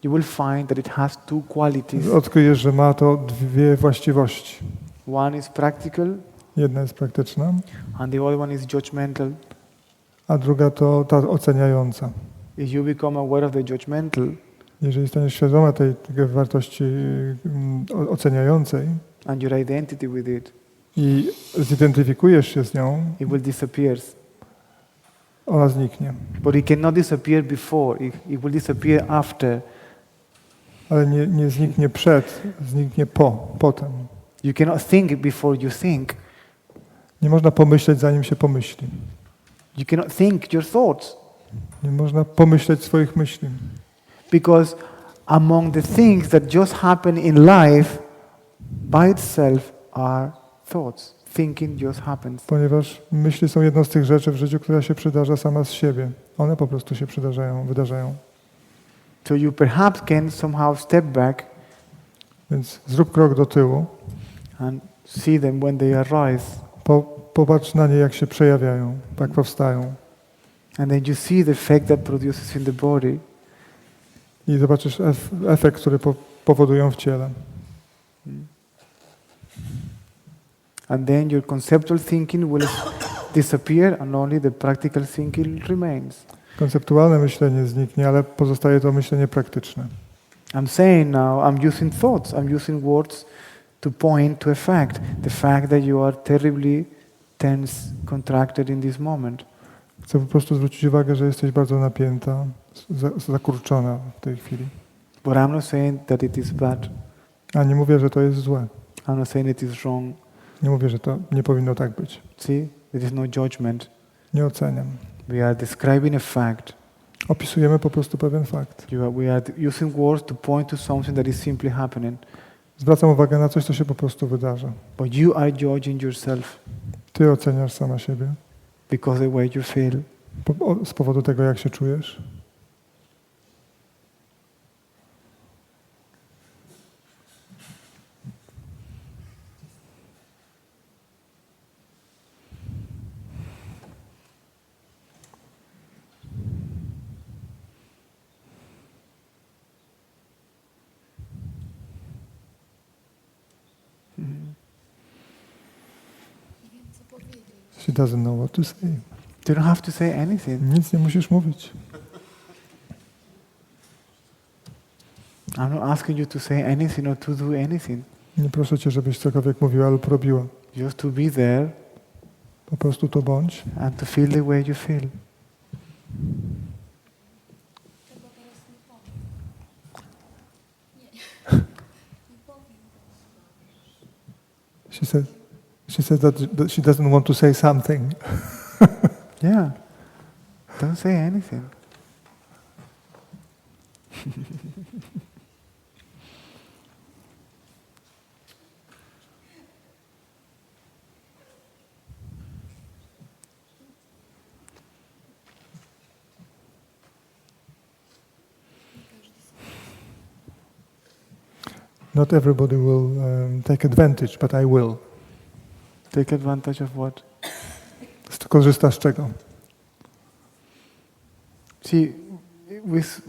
You will find that it has two qualities. odkryjesz, że ma to dwie właściwości. One is practical, Jedna jest praktyczna, and the other one is judgmental. a druga to ta oceniająca. If you become aware of the judgmental, Jeżeli staniesz świadoma tej wartości oceniającej and your identity with it, i zidentyfikujesz się z nią, it will disappear. ona zniknie. But it cannot disappear before, it will disappear after. Ale nie zniknie przed, zniknie potem. You cannot think before you think. Nie można pomyśleć, zanim się pomyśli. You cannot think your thoughts. Nie można pomyśleć swoich myśli. Because among the things that just happen in life by itself are thoughts. Thinking just happens. Ponieważ myśli są jedną z tych rzeczy w życiu, która się przydarza sama z siebie. One po prostu się wydarzają. So you perhaps can somehow step back Więc zrób krok do tyłu. and see them when they arise. Popatrz na nie, jak się przejawiają, jak powstają. And then you see the effect that produces in the body. I zobaczysz efekt, który powodują w ciele. And then your conceptual thinking will disappear and only the practical thinking remains. Konceptualne myślenie zniknie, ale pozostaje to myślenie praktyczne. I'm saying now, I'm using thoughts, I'm using words to point to a fact. The fact that you are terribly tense, contracted in this moment. Chcę po prostu zwrócić uwagę, że jesteś bardzo napięta, zakurczona w tej chwili. But I'm not saying that it is bad. A nie mówię, że to jest złe. I'm not saying it is wrong. Nie mówię, że to nie powinno tak być. See, there is no judgment. Nie oceniam. We are describing a fact. Opisujemy po prostu pewien fakt. We are using words to point to something that is simply happening. Zwracam uwagę na coś, co się po prostu wydarza. But you are judging yourself Ty oceniasz sama siebie because the way you feel. z powodu tego, jak się czujesz. She doesn't know what to say. You don't have to say anything. Nic nie musisz mówić. I'm not asking you to say anything or to do anything. Nie proszę cię, żebyś cokolwiek mówiła lub robiła. Just to be there Po prostu to bądź. and to feel the way you feel. She said that she doesn't want to say something. Yeah. Don't say anything. Not everybody will take advantage, but I will. Take advantage of what? Korzysta z czego? See,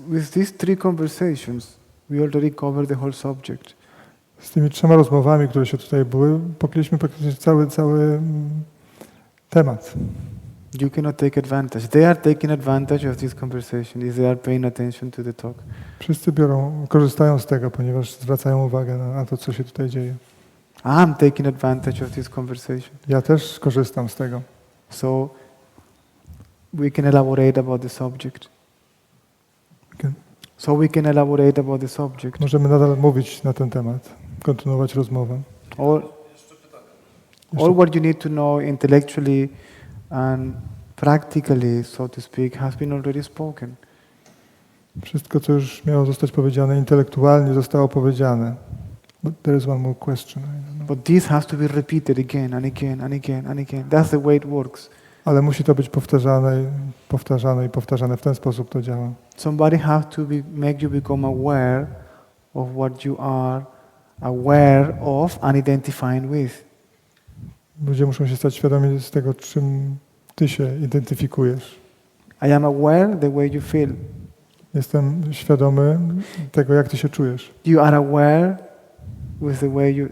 with these three conversations, we already covered the whole subject. Z tymi 3 rozmowami, które się tutaj były, pokryliśmy praktycznie cały temat. You cannot take advantage. They are taking advantage of this conversation if they are paying attention to the talk. Wszyscy korzystają z tego, ponieważ zwracają uwagę na to, co się tutaj dzieje. I'm taking advantage of this conversation. Ja też korzystam z tego. So we can elaborate about the subject. Możemy nadal mówić na ten temat, kontynuować rozmowę. All what you need to know intellectually and practically, so to speak, has been already spoken. Wszystko, co już miało zostać powiedziane intelektualnie, zostało powiedziane. But there is one more question. But this has to be repeated again and again and again and again. That's the way it works. Ale musi to być powtarzane i powtarzane. W ten sposób to działa. Somebody has to make you become aware of what you are aware of and identifying with. Ludzie muszą się stać świadomi z tego, czym ty się identyfikujesz. I am aware the way you feel. Jestem świadomy tego, jak ty się czujesz. You are aware with the way you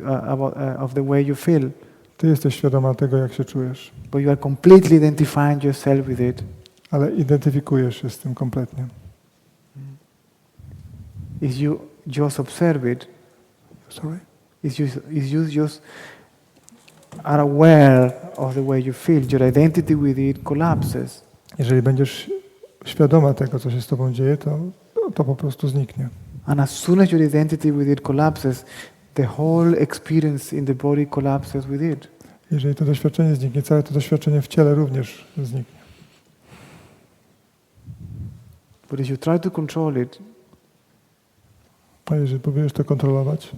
of the way you feel. Ty jesteś świadoma tego, jak się czujesz. But you are completely identifying yourself with it. Ale identyfikujesz się z tym kompletnie. If you just observe it, if you just are aware of the way you feel, your identity with it collapses. Jeżeli będziesz świadoma tego, co się z tobą dzieje, to po prostu zniknie. And as soon as your identity with it collapses, the whole experience in the body collapses with it. Jeżeli to doświadczenie zniknie, całe to doświadczenie w ciele również zniknie. But if you try to control it, A jeżeli próbujesz to kontrolować,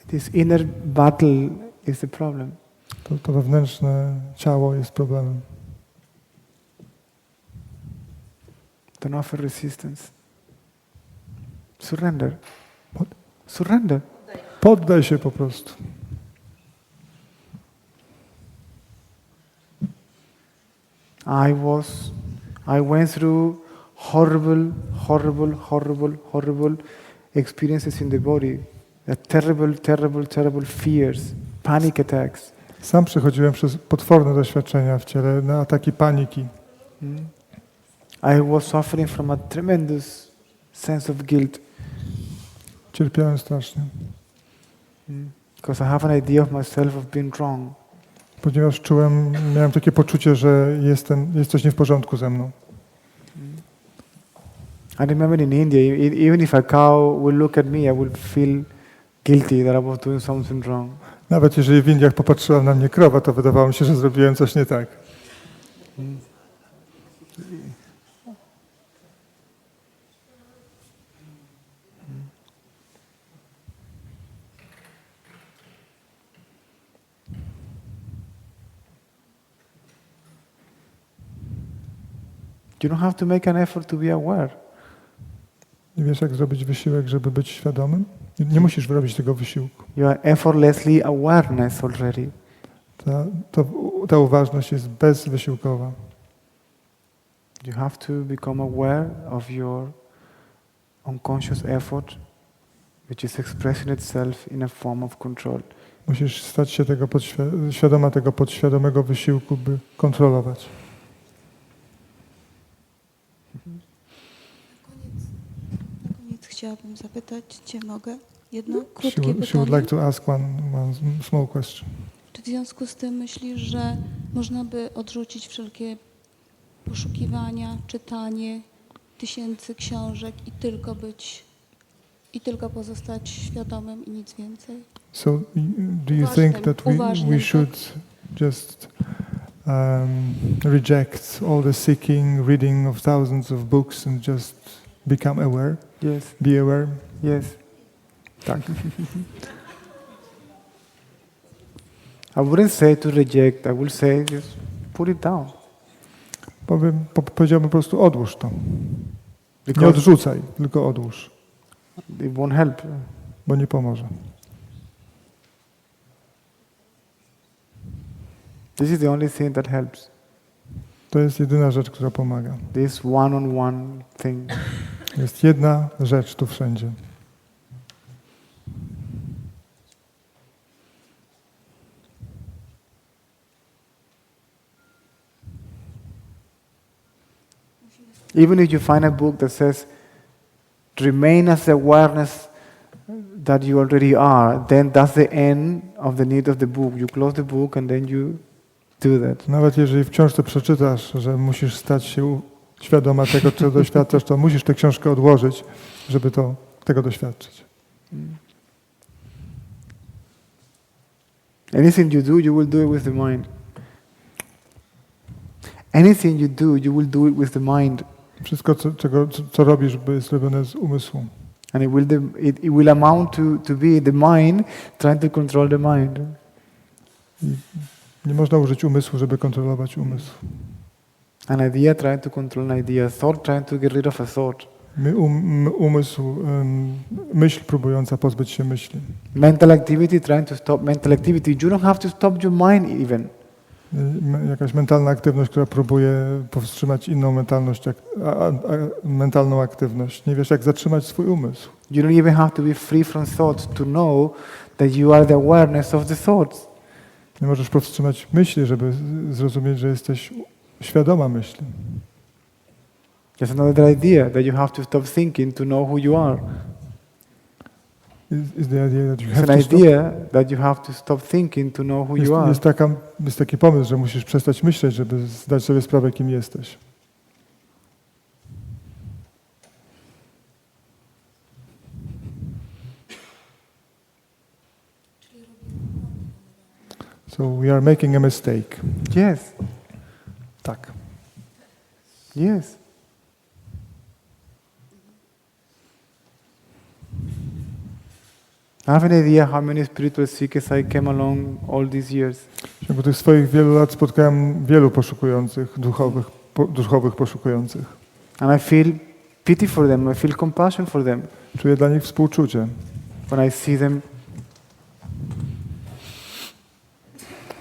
this inner battle is the problem. to wewnętrzne ciało jest problemem. Don't offer resistance. Surrender. What? Surrender. Poddaj się po prostu. I went through horrible experiences in the body. Terrible fears, panic attacks. Sam przechodziłem przez potworne doświadczenia w ciele, na ataki paniki. I was suffering from a tremendous sense of guilt. Cierpiałem strasznie. Because I have an idea of myself of being wrong. Ponieważ miałem takie poczucie, że jest coś nie w porządku ze mną. I remember in India, even if a cow will look at me, I would feel guilty that I was doing something wrong. Nawet jeżeli w Indiach popatrzyła na mnie krowa, to wydawało mi się, że zrobiłem coś nie tak. You don't have to make an effort to be aware. Nie wiesz, jak zrobić wysiłek, żeby być świadomym? Nie musisz robić tego wysiłku. You are effortlessly awareness already. Ta uważność jest bezwysiłkowa. You have to become aware of your unconscious effort, which is expressing itself in a form of control. Musisz stać się świadoma tego podświadomego wysiłku, by kontrolować. Na koniec chciałabym zapytać, czy mogę jedno krótkie pytanie? She would like to ask one small question. Czy w związku z tym myślisz, że można by odrzucić wszelkie poszukiwania, czytanie tysięcy książek i tylko pozostać świadomym i nic więcej? So, do you think that we should just reject all the seeking, reading of thousands of books and just become aware? Yes. Be aware? Yes. Tak. I wouldn't say to reject, I would say just put it down. Powiedziałbym po prostu odłóż to. Nie Because odrzucaj, tylko odłóż, it won't help. bo nie pomoże. This is the only thing that helps. To jest jedyna rzecz, która pomaga. This one-on-one thing. Jest jedna rzecz tu wszędzie. Even if you find a book that says, remain as the awareness that you already are, then that's the end of the need of the book. You close the book and then you do that. Nawet jeżeli w książce przeczytasz, że musisz stać się świadoma tego, czego doświadczasz, to musisz tę książkę odłożyć, żeby tego doświadczyć. Anything you do, you will do it with the mind. Anything you do, you will do it with the mind. Wszystko, co robisz, jest robione z umysłu. And it will amount to be the mind trying to control the mind. I nie można użyć umysłu, żeby kontrolować umysł. An idea trying to control an idea. Thought trying to get rid of a thought. Umysł, myśl próbująca pozbyć się myśli. Mental activity trying to stop mental activity. You don't have to stop your mind even. Jakaś mentalna aktywność, która próbuje powstrzymać inną mentalną aktywność. Nie wiesz, jak zatrzymać swój umysł. You don't even have to be free from thoughts to know that you are the awareness of the thoughts. Nie możesz powstrzymać myśli, żeby zrozumieć, że jesteś świadoma myśli. There's another idea that you have to stop thinking to know who you are. Is the idea that you have It's an to idea that you have to stop thinking to know who you are. Jest taki pomysł, że musisz przestać myśleć, żeby zdać sobie sprawę, kim jesteś. So we are making a mistake. Yes. Tak. Yes. I have an idea how many spiritual seekers I came along all these years. W ciągu tych swoich wielu lat spotkałem wielu poszukujących, duchowych poszukujących. And I feel pity for them, I feel compassion for them. Czuję dla nich współczucie. When I see them,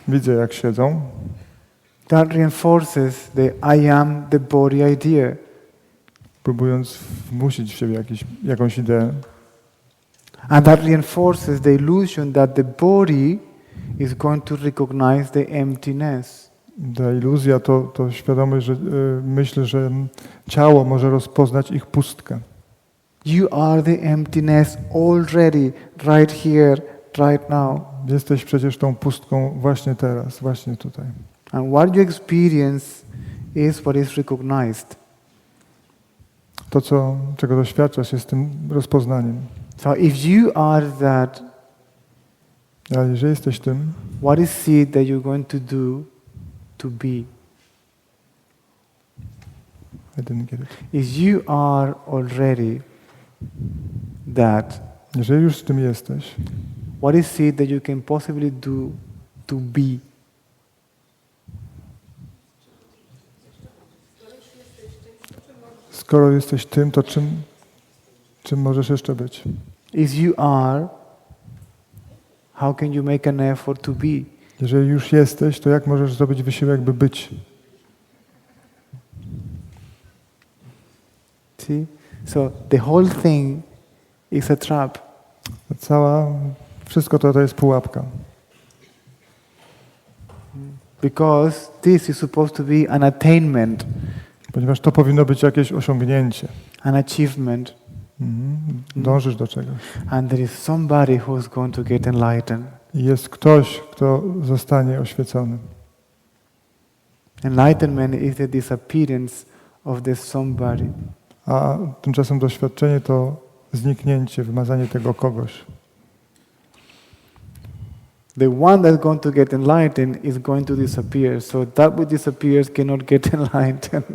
Widzę, jak siedzą. that reinforces the I am the body idea. Próbując wmusić w siebie jakąś ideę. And that reinforces the illusion that the body is going to recognize the emptiness. Ta iluzja to świadomość, że myślę, że ciało może rozpoznać ich pustkę. You are the emptiness already, right here, right now. Jesteś przecież tą pustką właśnie teraz, właśnie tutaj. And what you experience is what is recognized. To, czego doświadczasz, jest tym rozpoznaniem. So if you are that, Ale jeżeli jesteś tym, what is it that you're going to do to be? I didn't get it. If you are already that, Jeżeli już z tym jesteś, what is it that you can possibly do to be? skoro jesteś tym, to czym możesz jeszcze być? If you are, how can you make an effort to be? Jeżeli już jesteś, to jak możesz zrobić wysiłek, by być? See? So the whole thing is a trap. Wszystko to jest pułapka. Because this is supposed to be an attainment, Ponieważ to powinno być jakieś osiągnięcie. an achievement, Dążysz do czegoś. and there is somebody who is going to get enlightened. I jest ktoś, kto zostanie oświecony. Enlightenment is the disappearance of the somebody. A tymczasem doświadczenie to zniknięcie, wymazanie tego kogoś. The one that's going to get enlightened is going to disappear. So that which disappears cannot get enlightened.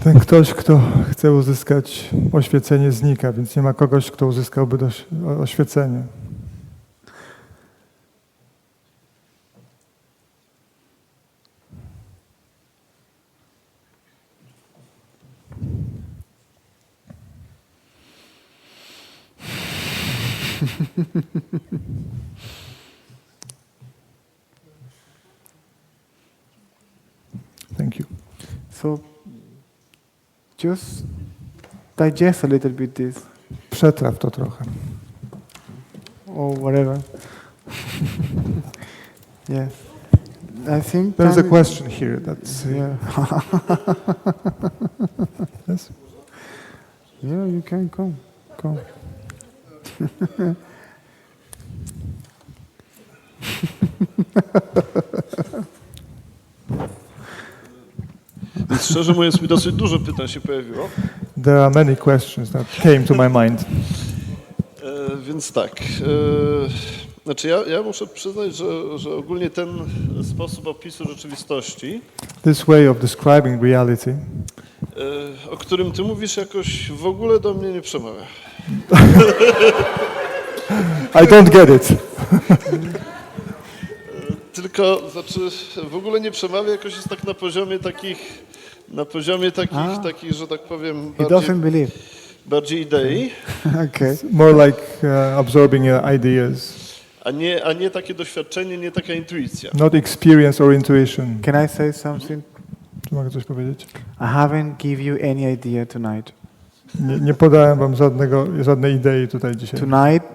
Ten ktoś, kto chce uzyskać oświecenie, znika, więc nie ma kogoś, kto uzyskałby oświecenie. Thank you. So just digest a little bit this, Przetraw to trochę. or whatever. Yes. I think There's a time- question here. That's Yeah. yes. Yeah, you can come. Come. Więc szczerze mówiąc, mi dosyć dużo pytań się pojawiło. There are many questions that came to my mind. Więc tak. Znaczy ja muszę przyznać, że ogólnie ten sposób opisu rzeczywistości, This way of describing reality, o którym ty mówisz, jakoś w ogóle do mnie nie przemawia. I don't get it. Tylko, znaczy w ogóle nie przemawia, jakoś jest tak na poziomie takich, że tak powiem, He doesn't believe. bardziej idei, Okay. More like absorbing ideas, a nie takie doświadczenie, nie taka intuicja. not experience or intuition. Can I say something? Czy mogę coś powiedzieć? I haven't give you any idea tonight. Nie podałem wam żadnej idei tutaj dzisiaj. Tonight,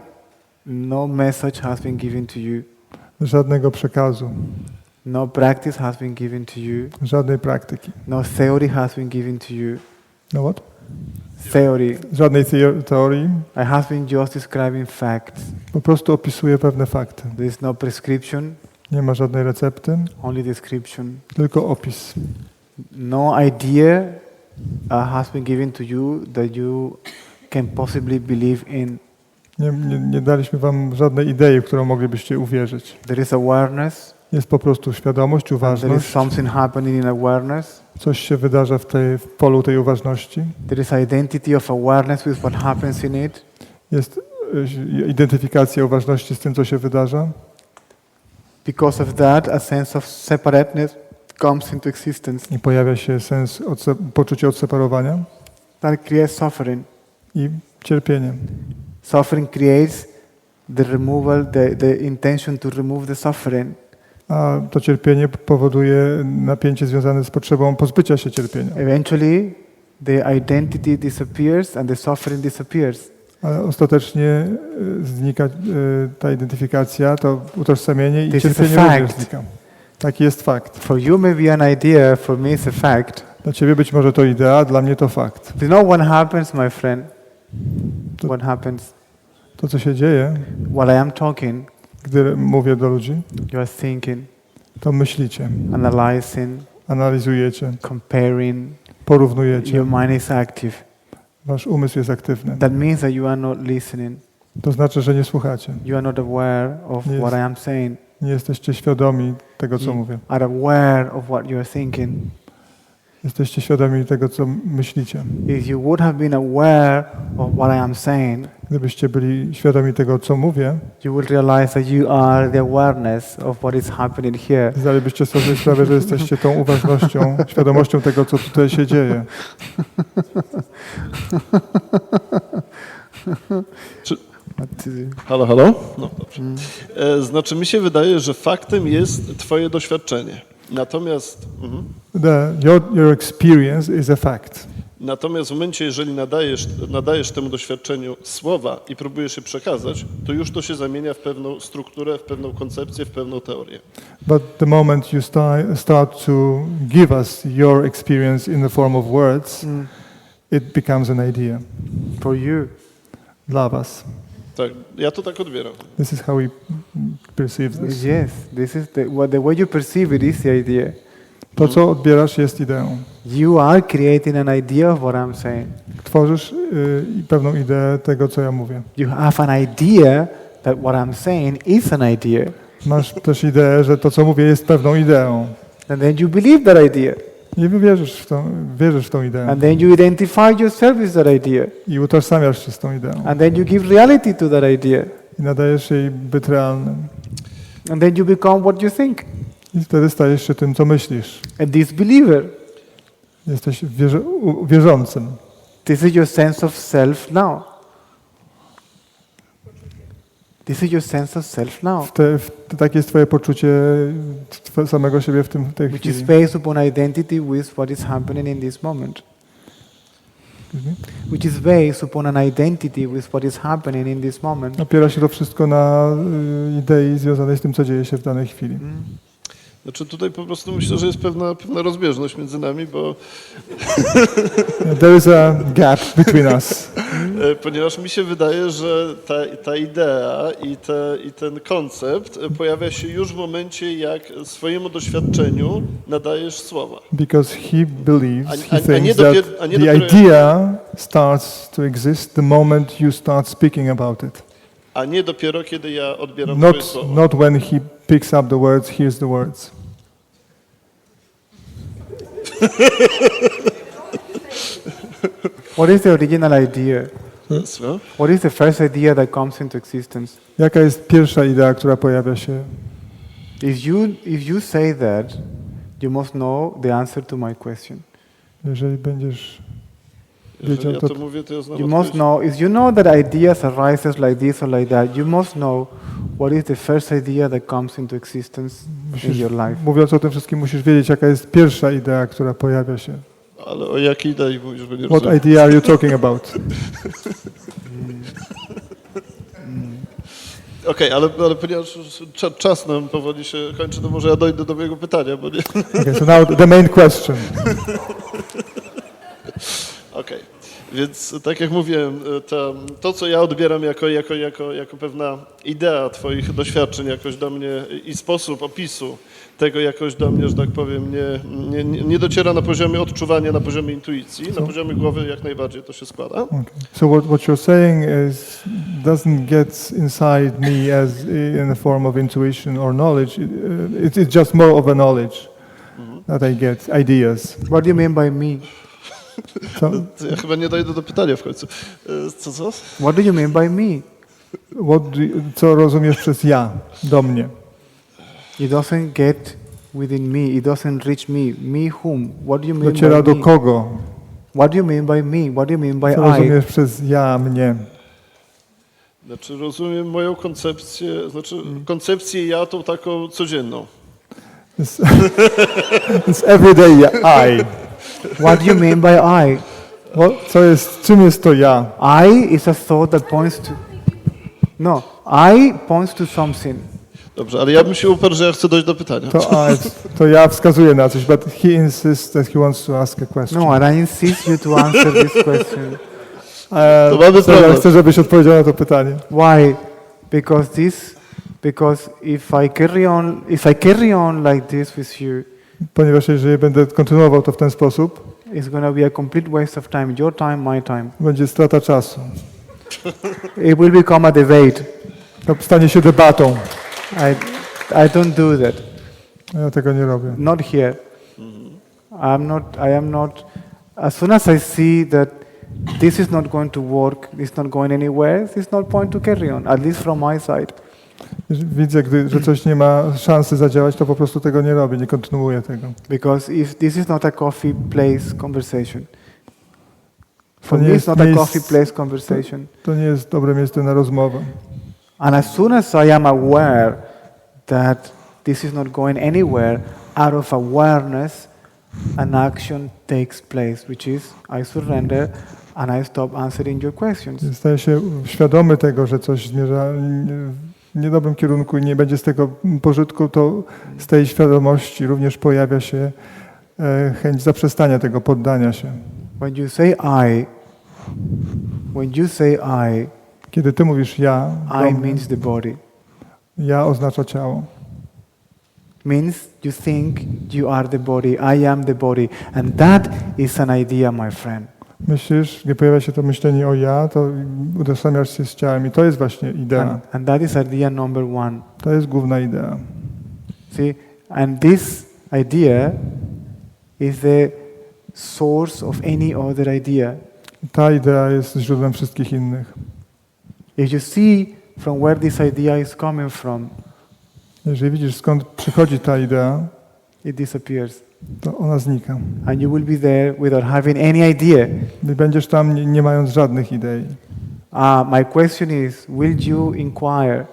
no message has been given to you. Żadnego przekazu, No practice has been given to you. żadnej praktyki. No theory has been given to you. No what? Theory. Żadnej teorii. I have been just describing facts. Po prostu opisuję pewne fakty. There is no prescription, Nie ma żadnej recepty, only description. tylko opis. No idea has been given to you that you can possibly believe in. Nie daliśmy wam żadnej idei, w którą moglibyście uwierzyć. There is awareness. Jest po prostu świadomość, There is uważność. something happening in awareness. Coś się wydarza w polu tej uważności. There is identity of awareness with what happens in it. Jest identyfikacja uważności z tym, co się wydarza. Because of that, a sense of separateness comes into existence. I pojawia się poczucie odseparowania That creates suffering. i cierpienie. Suffering creates the removal, the intention to remove the suffering. A to cierpienie powoduje napięcie związane z potrzebą pozbycia się cierpienia. Eventually, the identity disappears and the suffering disappears. Ale ostatecznie znika ta identyfikacja, to utożsamienie i This is a cierpienie również fact. znika. Taki jest fakt. For you, maybe an idea. For me, it's a fact. Dla ciebie być może to idea, dla mnie to fakt. You know what happens, my friend? To- What happens? To, co się dzieje, While I am talking, gdy mówię do ludzi, you are thinking, to myślicie, analyzing, analizujecie, comparing. porównujecie. Your mind is active. Wasz umysł jest aktywny. That means that you are not listening. To znaczy, że nie słuchacie. You are not aware of Yes. what I am saying. Nie jesteście świadomi tego, co You mówię. are aware of what you are thinking. Jesteście świadomi tego, co myślicie. If you would have been aware of what I am saying, Gdybyście byli świadomi tego, co mówię, you will realize that you are the awareness of what is happening here. zdalibyście sobie sprawę, że jesteście tą uważnością, świadomością tego, co tutaj się dzieje. Halo, halo? No, dobrze. Znaczy mi się wydaje, że faktem jest twoje doświadczenie. Natomiast, Your experience is a fact. natomiast w momencie, jeżeli nadajesz temu doświadczeniu słowa i próbujesz je przekazać, to już to się zamienia w pewną strukturę, w pewną koncepcję, w pewną teorię. But the moment you start to give us your experience in the form of words, it becomes an idea For you. dla was. Tak, ja to tak odbieram. This is how we perceive this. Yes, this is the way you perceive it is the idea. To, co odbierasz, jest ideą. You are creating an idea of what I'm saying. Tworzysz pewną ideę tego, co ja mówię. You have an idea that what I'm saying is an idea. Masz też ideę, że to, co mówię, jest pewną ideą. And then you believe that idea. I wierzysz w tą ideę. And then you identify yourself with that idea. I utożsamiasz się z tą ideą. And then you give reality to that idea. I nadajesz jej byt realny. And then you become what you think. I wtedy stajesz się tym, co myślisz. A disbeliever. Jesteś wierzącym. This is your sense of self now. This is your sense of self now. Takie jest twoje poczucie samego siebie w tej Which is chwili. based upon identity with what is happening in this moment. Which is based upon an identity with what is happening in this moment. Opiera się to wszystko na idei związanej z tym, co dzieje się w danej chwili. Znaczy tutaj po prostu myślę, że jest pewna rozbieżność między nami, bo There is a gap between us. ponieważ mi się wydaje, że ta idea i ten koncept pojawia się już w momencie, jak swojemu doświadczeniu nadajesz słowa. Because he believes, he a nie thinks that dopiero- a nie the dopiero- idea starts to exist the moment you start speaking about it. A nie dopiero, kiedy ja odbieram twoje słowa. Not when he picks up the words, hears the words. What is the original idea? Co? What is the first idea that comes into existence? Jaka jest pierwsza idea, która pojawia się? If you say that, you must know the answer to my question. Jeżeli będziesz Jeżeli wiedział, ja to to mówię, to ja znam You must odpowiedź. know, if you know that ideas arises like this or like that, you must know what is the first idea that comes into existence in your life. mówiąc o tym wszystkim, musisz wiedzieć, jaka jest pierwsza idea, która pojawia się. Ale o jakiej idei mówisz, bo nie What rozumiem. idea are you talking about? Okej, ale ponieważ czas nam powoli się kończy, to może ja dojdę do mojego pytania, bo nie... Okay, so now the main question. Okej, więc tak jak mówiłem, to co ja odbieram jako pewna idea twoich doświadczeń jakoś do mnie i sposób opisu tego jakoś do mnie, że tak powiem, nie dociera na poziomie odczuwania, na poziomie intuicji, na poziomie głowy jak najbardziej to się składa. Okay. So what you're saying is doesn't get inside me as in the form of intuition or knowledge. It's just more of a knowledge that I get, ideas. What do you mean by me? So, To ja chyba nie dojdę do pytania w końcu. Co? What do you mean by me? Co rozumiesz przez ja, do mnie? It doesn't get within me. It doesn't reach me. Me whom? What do you mean Dociera by do me? kogo? What do you mean by me? What do you mean by Co I? rozumiesz przez ja, mnie? Znaczy rozumiem moją koncepcję, koncepcję ja tą taką codzienną. It's everyday I. What do you mean by I? Czym jest to ja? I is a thought that points to... No, I points to something. Dobrze, ale ja bym się uparł, że ja chcę dojść do pytania. To ja wskazuję na coś, but he insists that he wants to ask a question. No, and I insist you to answer this question. To mamy problem. Chcę, żebyś odpowiedział na to pytanie. Why? Because if I carry on like this with you, Ponieważ jeżeli będę kontynuował to w ten sposób, it's going to be a complete waste of time, your time, my time. będzie strata czasu. It will become a debate. To stanie się debatą. I don't do that. Ja tego nie robię. Not here. I am not. As soon as I see that this is not going to work, it's not going anywhere, there's no point to carry on, at least from my side. Widzę, że coś nie ma szansy zadziałać, to po prostu tego nie robię, nie kontynuuję tego. Because if this is not a coffee place conversation, To for nie me jest it's not a miejsce- coffee place conversation. To nie jest dobre miejsce na rozmowę. And as soon as I am aware that this is not going anywhere, out of awareness, an action takes place, which is I surrender and I stop answering your questions. Staję się świadomy tego, że coś zmierza w niedobrym kierunku i nie będzie z tego pożytku, to z tej świadomości również pojawia się chęć zaprzestania tego, poddania się. When you say I, Kiedy ty mówisz ja, I means the body. ja oznacza ciało. Means you think you are the body, I am the body. And that is an idea, my friend. Myślisz, gdy pojawia się to myślenie o ja, to utożsamiasz się z ciałem i to jest właśnie idea. And that is idea number one. To jest główna idea. See, and this idea is the source of any other idea. Ta idea jest źródłem wszystkich innych. If you see from where this idea is coming from, Jeżeli widzisz, skąd przychodzi ta idea, it disappears. to ona znika. And you will be there without having any idea. I będziesz tam nie mając żadnych idei. My question is, will you inquire?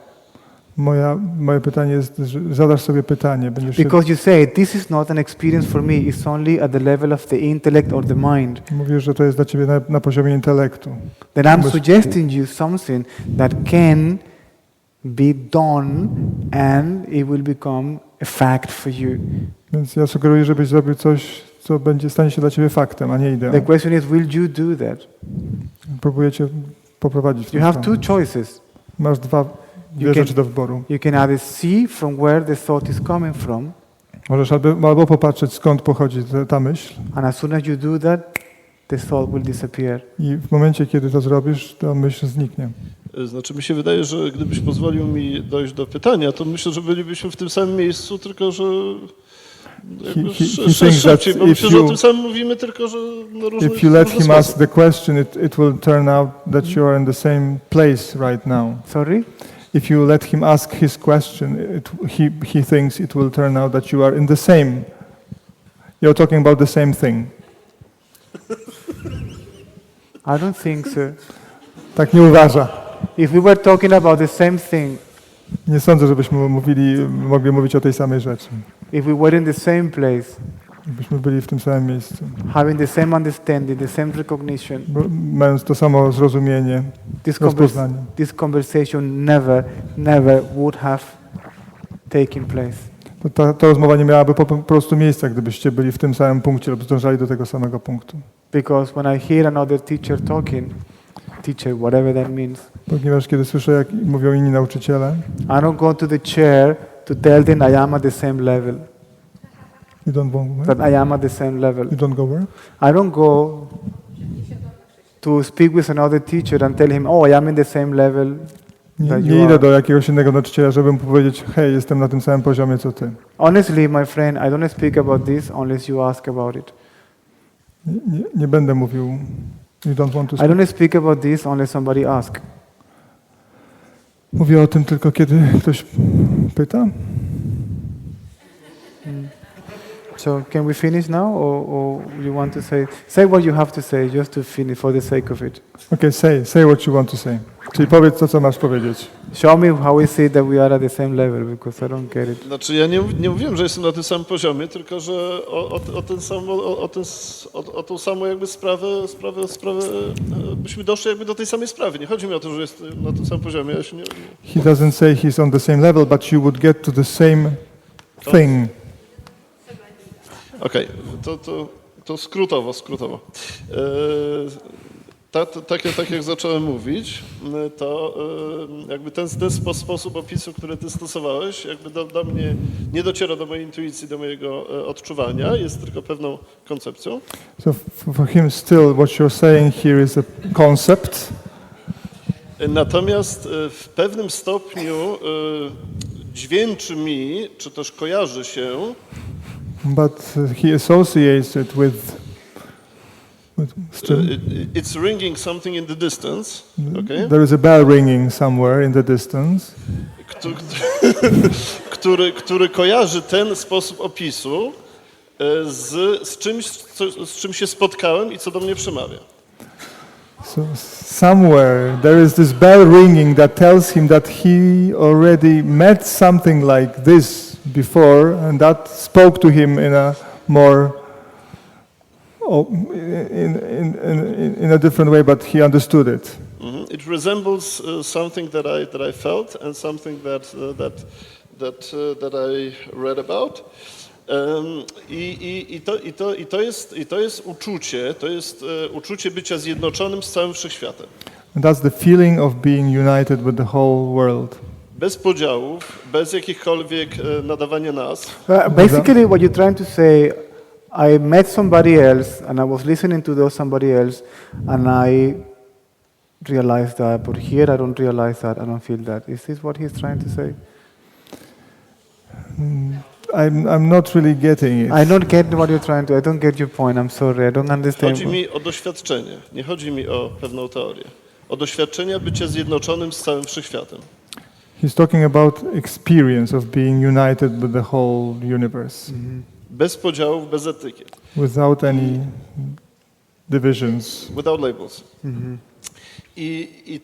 Moje pytanie jest, że zadasz sobie pytanie. Będziesz się, Because you say, this is not an experience for me, it's only at the level of the intellect or the mind. mówisz, że to jest dla ciebie na poziomie intelektu. Then I'm suggesting you something that can be done and it will become a fact for you. Więc ja sugeruję, żebyś zrobił coś, co stanie się dla ciebie faktem, a nie ideą. The question is, will you do that? Próbuję cię poprowadzić w You tą have stronę. two choices. Masz dwie rzeczy do wyboru. You can either see from where the thought is coming from, Możesz albo popatrzeć, skąd pochodzi ta myśl and as soon as you do that, the thought will disappear. i w momencie, kiedy to zrobisz, ta myśl zniknie. Znaczy mi się wydaje, że gdybyś pozwolił mi dojść do pytania, to myślę, że bylibyśmy w tym samym miejscu, tylko że jakby szybciej, bo myślę, że o tym samym mówimy, tylko że na różny If you let him ask sposób. the question, it will turn out that you are in the same place right now. Sorry? If you let him ask his question, he thinks it will turn out that you are in the same. You're talking about the same thing. I don't think so. Tak nie uważa. If we were talking about the same thing, Nie sądzę, żebyśmy mogli mówić o tej samej rzeczy. if we were in the same place, Byśmy byli w tym samym miejscu. having the same understanding, the same recognition, Mając to samo zrozumienie, rozpoznanie. this conversation never would have taken place. Ta rozmowa nie miałaby po prostu miejsca, gdybyście byli w tym samym punkcie lub zdążali do tego samego punktu. Because when I hear another teacher talking, whatever that means, Ponieważ kiedy słyszę, jak mówią inni nauczyciele, I don't go to the chair to tell them I am at the same level, you don't go where? that I am at the same level. You don't go where? I don't go to speak with another teacher and tell him, oh, I am in the same level that you Nie idę are. do jakiegoś innego nauczyciela, żeby mu powiedzieć, hej, jestem na tym samym poziomie, co ty. Honestly, my friend, I don't speak about this unless you ask about it. Nie będę mówił, you don't want to I speak. don't speak about this unless somebody asks. Mówię o tym tylko, kiedy ktoś pyta. So can we finish now, or you want to say what you have to say just to finish for the sake of it? Okay, say what you want to say. Czyli powiedz to, co masz powiedzieć. Show me how is it that we are at the same level, because I don't get it. Znaczy ja nie mówiłem, że jestem na tym samym poziomie, tylko że o tą samą jakby sprawę byśmy doszli jakby do tej samej sprawy. Nie chodzi mi o to, że jestem na tym samym poziomie. Ja się nie... He doesn't say he's on the same level, but you would get to the same thing. Okej, to skrótowo. Tak jak zacząłem mówić, to jakby ten sposób opisu, który ty stosowałeś, jakby do mnie nie dociera do mojej intuicji, do mojego odczuwania, jest tylko pewną koncepcją. So for him still what you're saying here is a concept. Natomiast w pewnym stopniu dźwięczy mi, czy też kojarzy się, But he associates it with it's ringing something in the distance, okay? There is a bell ringing somewhere in the distance. który kojarzy ten sposób opisu z czymś, z czym się spotkałem i co do mnie przemawia. So somewhere there is this bell ringing that tells him that he already met something like this before, and that spoke to him in a more in a different way, but he understood it. It resembles something that I felt and something that I read about. To jest uczucie bycia zjednoczonym z całym wszechświatem. And that's the feeling of being united with the whole world. Bez podziałów, bez jakichkolwiek nadawania nazw. Basically, what you're trying to say, I met somebody else, and I was listening to somebody else, and I realized that, but here I don't realize that, I don't feel that. Is this what he's trying to say? I'm not really getting it. I don't get what you're trying to. I don't get your point. I'm sorry. I don't understand. Chodzi mi o doświadczenie, nie chodzi mi o pewną teorię. O doświadczenia bycia zjednoczonym z całym wszechświatem. He's talking about experience of being united with the whole universe. Bez podziałów, bez etykiet. Without any divisions. Without labels. I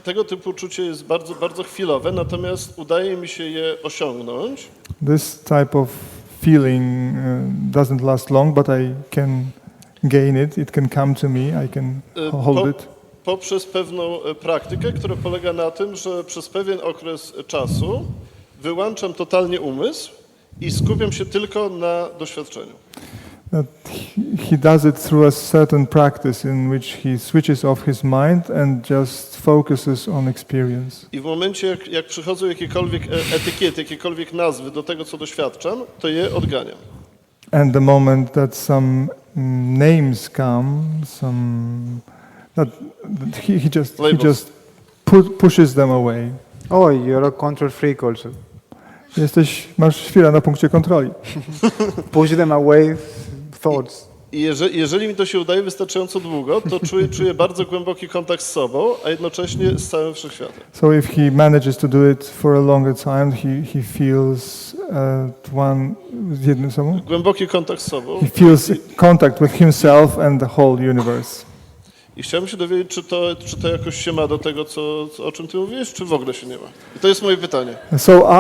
tego typu uczucie jest bardzo, bardzo chwilowe, natomiast udaje mi się je osiągnąć. This type of feeling doesn't last long, but I can gain it. It can come to me. I can hold it. Poprzez pewną praktykę, która polega na tym, że przez pewien okres czasu wyłączam totalnie umysł i skupiam się tylko na doświadczeniu. He does it through a certain practice in which he switches off his mind and just focuses on experience. I w momencie, jak przychodzą jakiekolwiek etykiety, jakiekolwiek nazwy do tego, co doświadczam, to je odganiam. And the moment that some names come, he just pushes them away. Oh, you're a control freak also. Masz chwilę na punkcie kontroli. Push them away, thoughts. I jeżeli mi to się udaje wystarczająco długo, to czuję bardzo głęboki kontakt z sobą, a jednocześnie z całym wszechświatem. So if he manages to do it for a longer time, he feels głęboki kontakt z sobą. He feels contact with himself and the whole universe. I chciałbym się dowiedzieć, czy to jakoś się ma do tego, o czym ty mówisz, czy w ogóle się nie ma. I to jest moje pytanie. So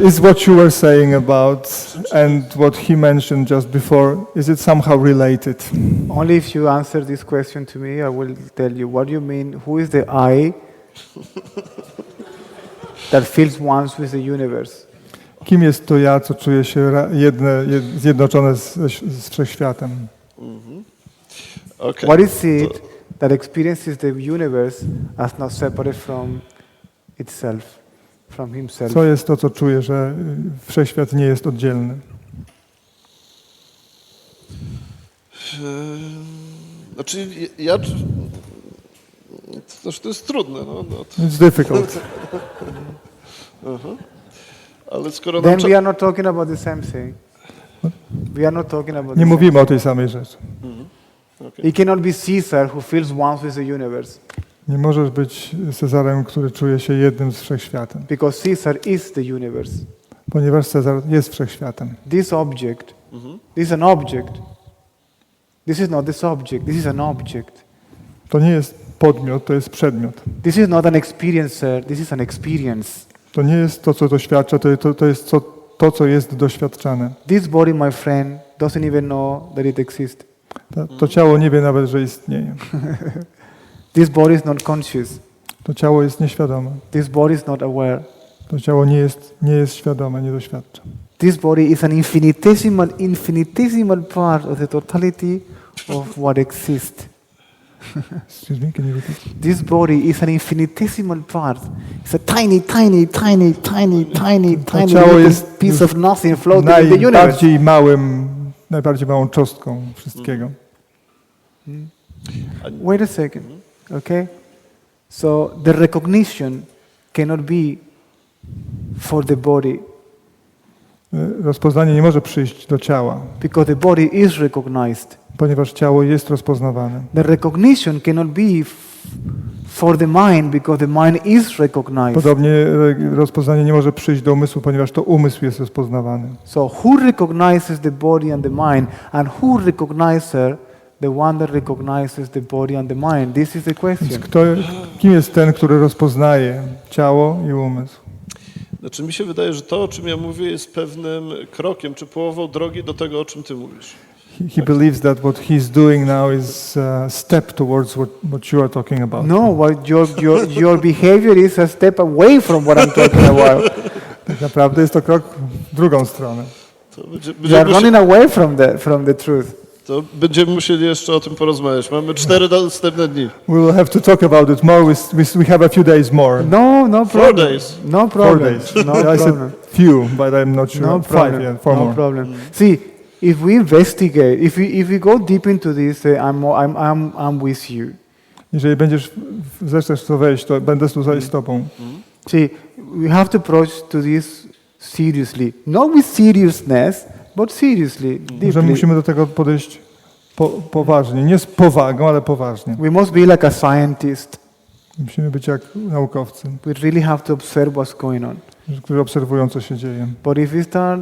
is what you were saying about and what he mentioned just before, is it somehow related? Only if you answer this question to me, I will tell you what you mean. Who is the I that feels once with the universe? Kim jest to ja, co czuje się zjednoczone z wszechświatem? Okay. What is it that experiences the universe as not separate from itself, from himself? Co jest to, co czuje, że wszechświat nie jest oddzielny? Znaczy, to jest trudne. It's difficult. Ale skoro Then we are not talking about the same thing. We are not talking about Nie the mówimy o tej samej rzeczy. It cannot be Cesar who feels once with the universe. Nie możesz być Cezarem, który czuje się jednym z wszechświatem, because Caesar is the universe. ponieważ Cezar jest wszechświatem. This object, this is an object. This is not this object, this is an object. To nie jest podmiot, to jest przedmiot. This is not an experiencer, this is an experience. To nie jest to, co doświadcza, to jest to, co jest doświadczane. This body, my friend, doesn't even know that it exists. To ciało nie wie nawet, że istnieje. This body is not conscious. To ciało jest nieświadome. This body is not aware. To ciało nie jest świadome, nie doświadcza. This body is an infinitesimal part of the totality of what exists. Excuse me, can you repeat? This body is an infinitesimal part. It's a tiny ciało little jest piece of nothing floating in the universe. najbardziej małą cząstką wszystkiego. Wait a second, okay? So the recognition cannot be for the body Rozpoznanie nie może przyjść do ciała, because the body is recognized. ponieważ ciało jest rozpoznawane. The recognition cannot be for the mind because the mind is recognized. Podobnie rozpoznanie nie może przyjść do umysłu, ponieważ to umysł jest rozpoznawany. So who recognizes the body and the mind, and who recognizes the one that recognizes the body and the mind? This is the question. Więc kim jest ten, który rozpoznaje ciało i umysł? Znaczy mi się wydaje, że to, o czym ja mówię, jest pewnym krokiem, czy połową drogi do tego, o czym ty mówisz. He believes that what he's doing now is a step towards what you are talking about. No, what your behavior is a step away from what I'm talking about. Tak naprawdę jest to krok w drugą stronę. To You are running away from the truth. to będziemy musieli jeszcze o tym porozmawiać. Mamy 4 następne dni. We will have to talk about it more. We have a few days more. No 4 problem. days. No 4 problem. days. No I said problem. few, but I'm not sure. No 5, problem. yeah, 4 No more. problem. See, if we investigate, if we go deep into this, I'm with you. Jeżeli zechcesz to wejść, to będę tutaj z tobą. See, we have to approach to this seriously, not with seriousness, but seriously, Że deeply. musimy do tego podejść poważnie, nie z powagą, ale poważnie. We must be like a scientist. Musimy być jak naukowcy, We really have to observe what's going on. którzy obserwują, co się dzieje. But if we start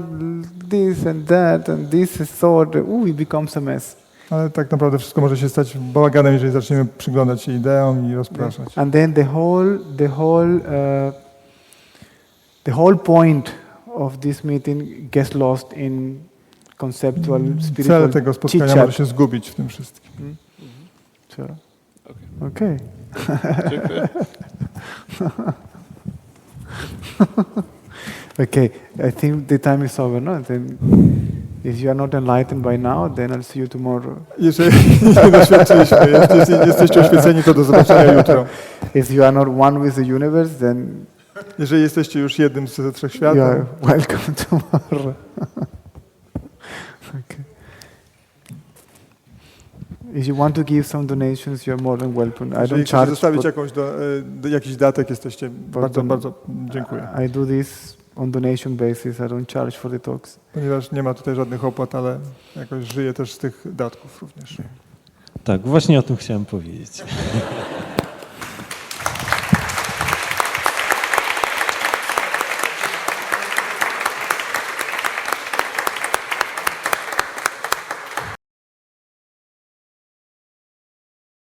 this and that and this is thought, it becomes a mess. Ale tak naprawdę wszystko może się stać bałaganem, jeżeli zaczniemy przyglądać się ideom i rozpraszać. And then the whole point of this meeting gets lost in conceptual, Cel spiritual tego spotkania chit-chat. może się zgubić w tym wszystkim. So, okay. Dziękuję. Okay, I think the time is over, no? Then if you are not enlightened by now, then I'll see you tomorrow. Jeżeli nie doświadczyliśmy, jesteście oświeceni, to do zobaczenia jutro. If you are not one with the universe, then Jeżeli jesteście już jednym ze you wszechświata, are welcome tomorrow. Okay. If you want to give some donations, you are more than welcome. I jeżeli don't chcecie charge, zostawić but jakiś datek, jesteście bardzo, don't- bardzo dziękuję. I do this on donation basis. I don't charge for the talks. Ponieważ nie ma tutaj żadnych opłat, ale jakoś żyję też z tych datków również. Tak, właśnie o tym chciałem powiedzieć.